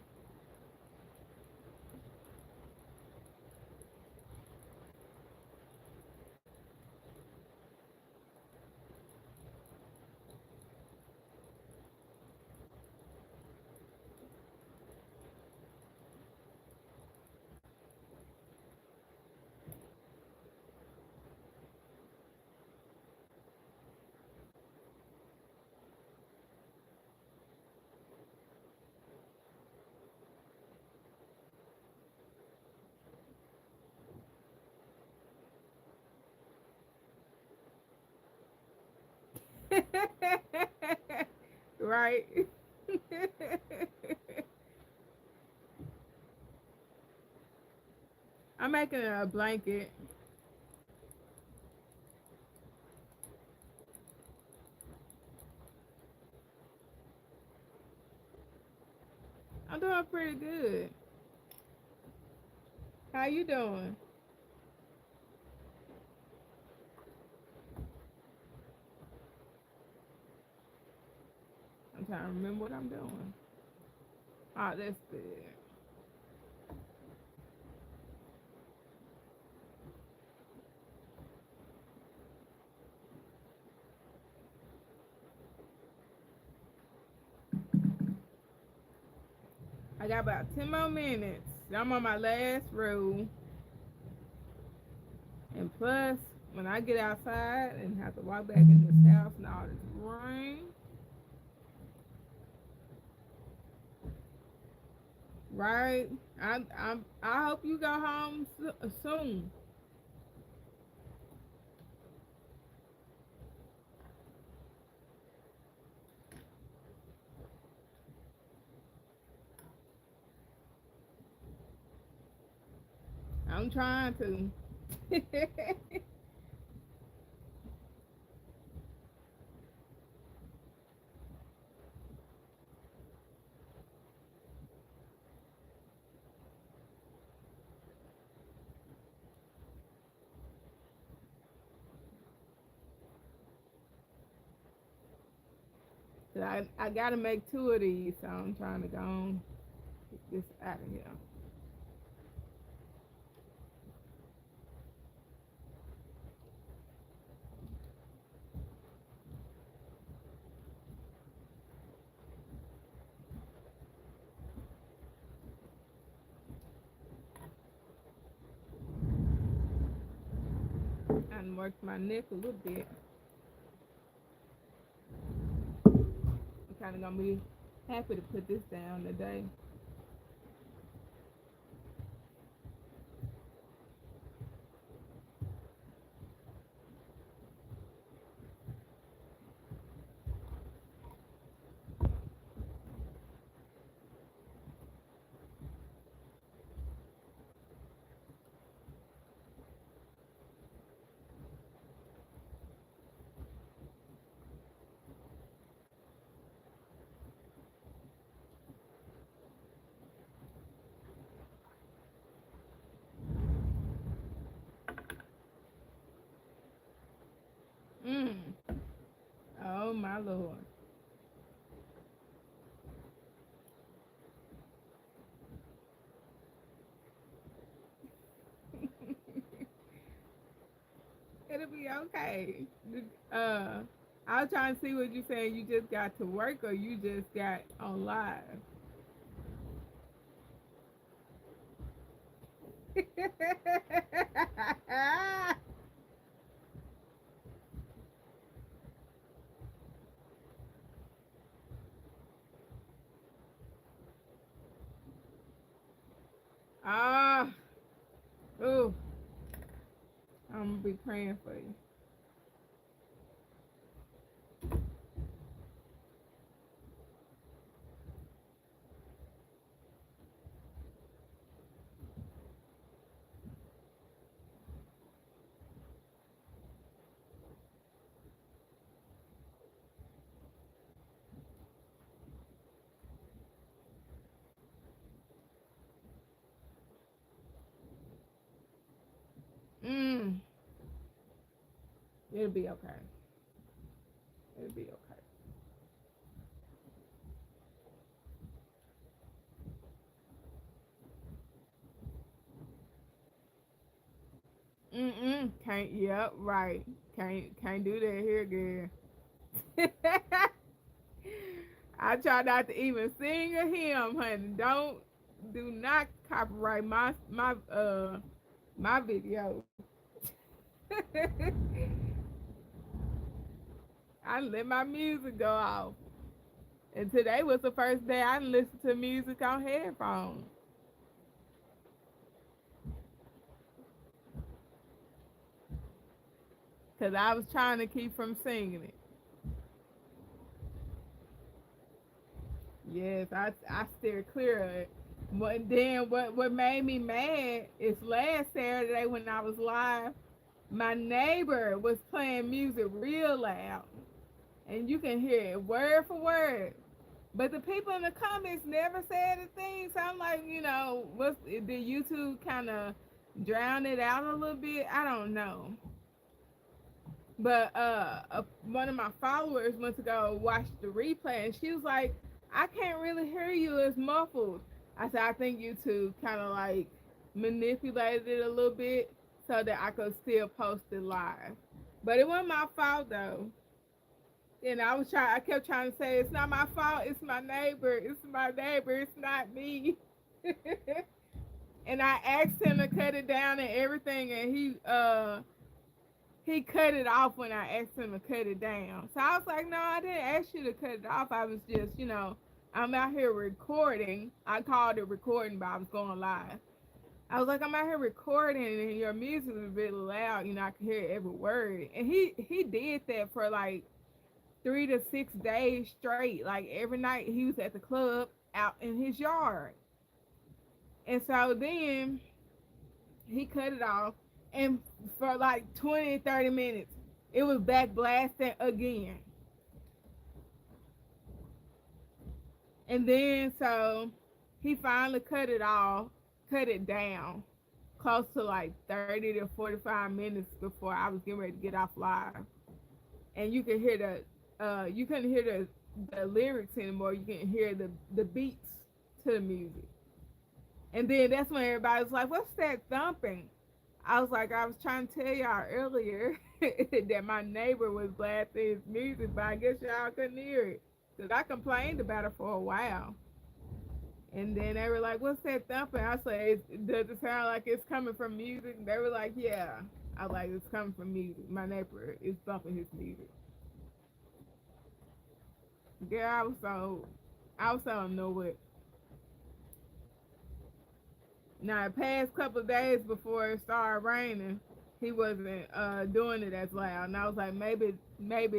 Right? I'm making a blanket. I'm doing pretty good. How you doing? I'm trying to remember what I'm doing. Oh, that's good. I got about 10 more minutes. I'm on my last row. And plus, when I get outside and have to walk back in this house and all this rain, right? I hope you go home soon. I'm trying to. I gotta make two of these, so I'm trying to go on get this out of here. And work my neck a little bit. I'm kind of gonna be happy to put this down today. Mm. Oh my lord. It'll be okay. Uh, I was trying to see what you saying. You just got to work or you just got on live. be praying for you. Mm, it'll be okay. It'll be okay. Can't. Yep. Right. Can't do that here, girl. I try not to even sing a hymn, honey. Don't do not copyright my video. I let my music go off. And today was the first day I listened to music on headphones. Cause I was trying to keep from singing it. Yes, I steer clear of it. But then what made me mad is last Saturday when I was live, my neighbor was playing music real loud. And you can hear it word for word. But the people in the comments never said a thing. So I'm like, what's did YouTube kind of drown it out a little bit? I don't know. But one of my followers went to go watch the replay, and she was like, "I can't really hear you. It's muffled." I said, "I think YouTube kind of like manipulated it a little bit so that I could still post it live." But it wasn't my fault though. And I kept trying to say, "It's not my fault. It's my neighbor. It's my neighbor. It's not me." And I asked him to cut it down and everything, and he cut it off when I asked him to cut it down. So I was like, no, I didn't ask you to cut it off. I was just, I'm out here recording. I called it recording, but I was going live. I was like, I'm out here recording, and your music is a bit loud. I can hear every word. And he did that for like 3 to 6 days straight. Like every night he was at the club out in his yard. And so then he cut it off, and for like 20, 30 minutes, it was back blasting again. And then so he finally cut it down close to like 30 to 45 minutes before I was getting ready to get off live. And you can hear you couldn't hear the lyrics anymore. You can hear the beats to the music. And then that's when everybody was like, "What's that thumping?" I was like, I was trying to tell y'all earlier that my neighbor was blasting his music, but I guess y'all couldn't hear it. Because I complained about it for a while. And then they were like, "What's that thumping?" I said, "Does it sound like it's coming from music?" They were like, "Yeah." I was like, "It's coming from music. My neighbor is thumping his music." Girl, I was so annoyed. Now, the past couple of days before it started raining, he wasn't doing it as loud, and I was like, maybe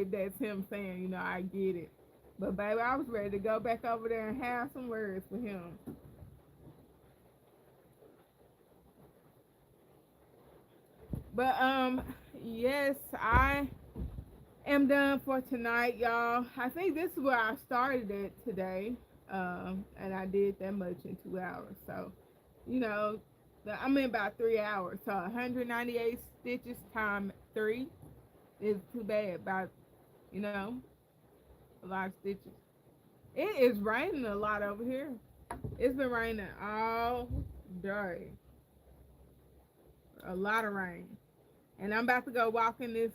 that's him saying, I get it. But baby, I was ready to go back over there and have some words for him. But yes, I am done for tonight, y'all. I think this is where I started it today, and I did that much in 2 hours. So, you know, I'm in about 3 hours. So 198 stitches times three is too bad. About you know, a lot of stitches. It is raining a lot over here. It's been raining all day. A lot of rain. And I'm about to go walk in this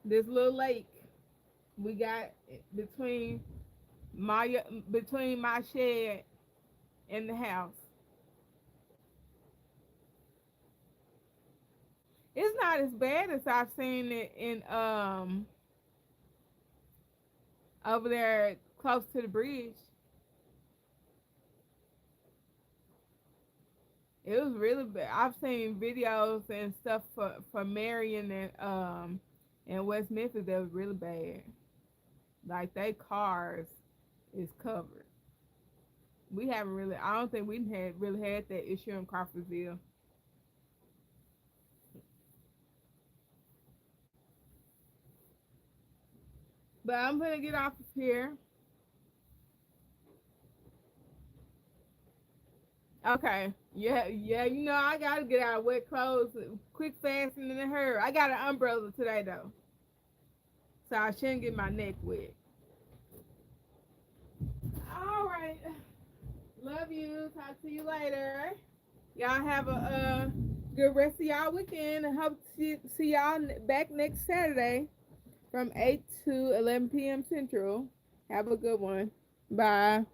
little lake we got between my between my shed and the house. It's not as bad as I've seen it in over there close to the bridge. It was really bad. I've seen videos and stuff for Marion and West Memphis that was really bad. Like they cars is covered. We haven't really. I don't think we had really had that issue in Crawfordsville. But I'm gonna get off of here. Okay. Yeah, yeah. You know I gotta get out of wet clothes, quick, fast, and in a hurry. I got an umbrella today though, so I shouldn't get my neck wet. All right. Love you. Talk to you later. Y'all have a good rest of y'all weekend. I hope to see y'all back next Saturday from 8 to 11 p.m. Central. Have a good one. Bye.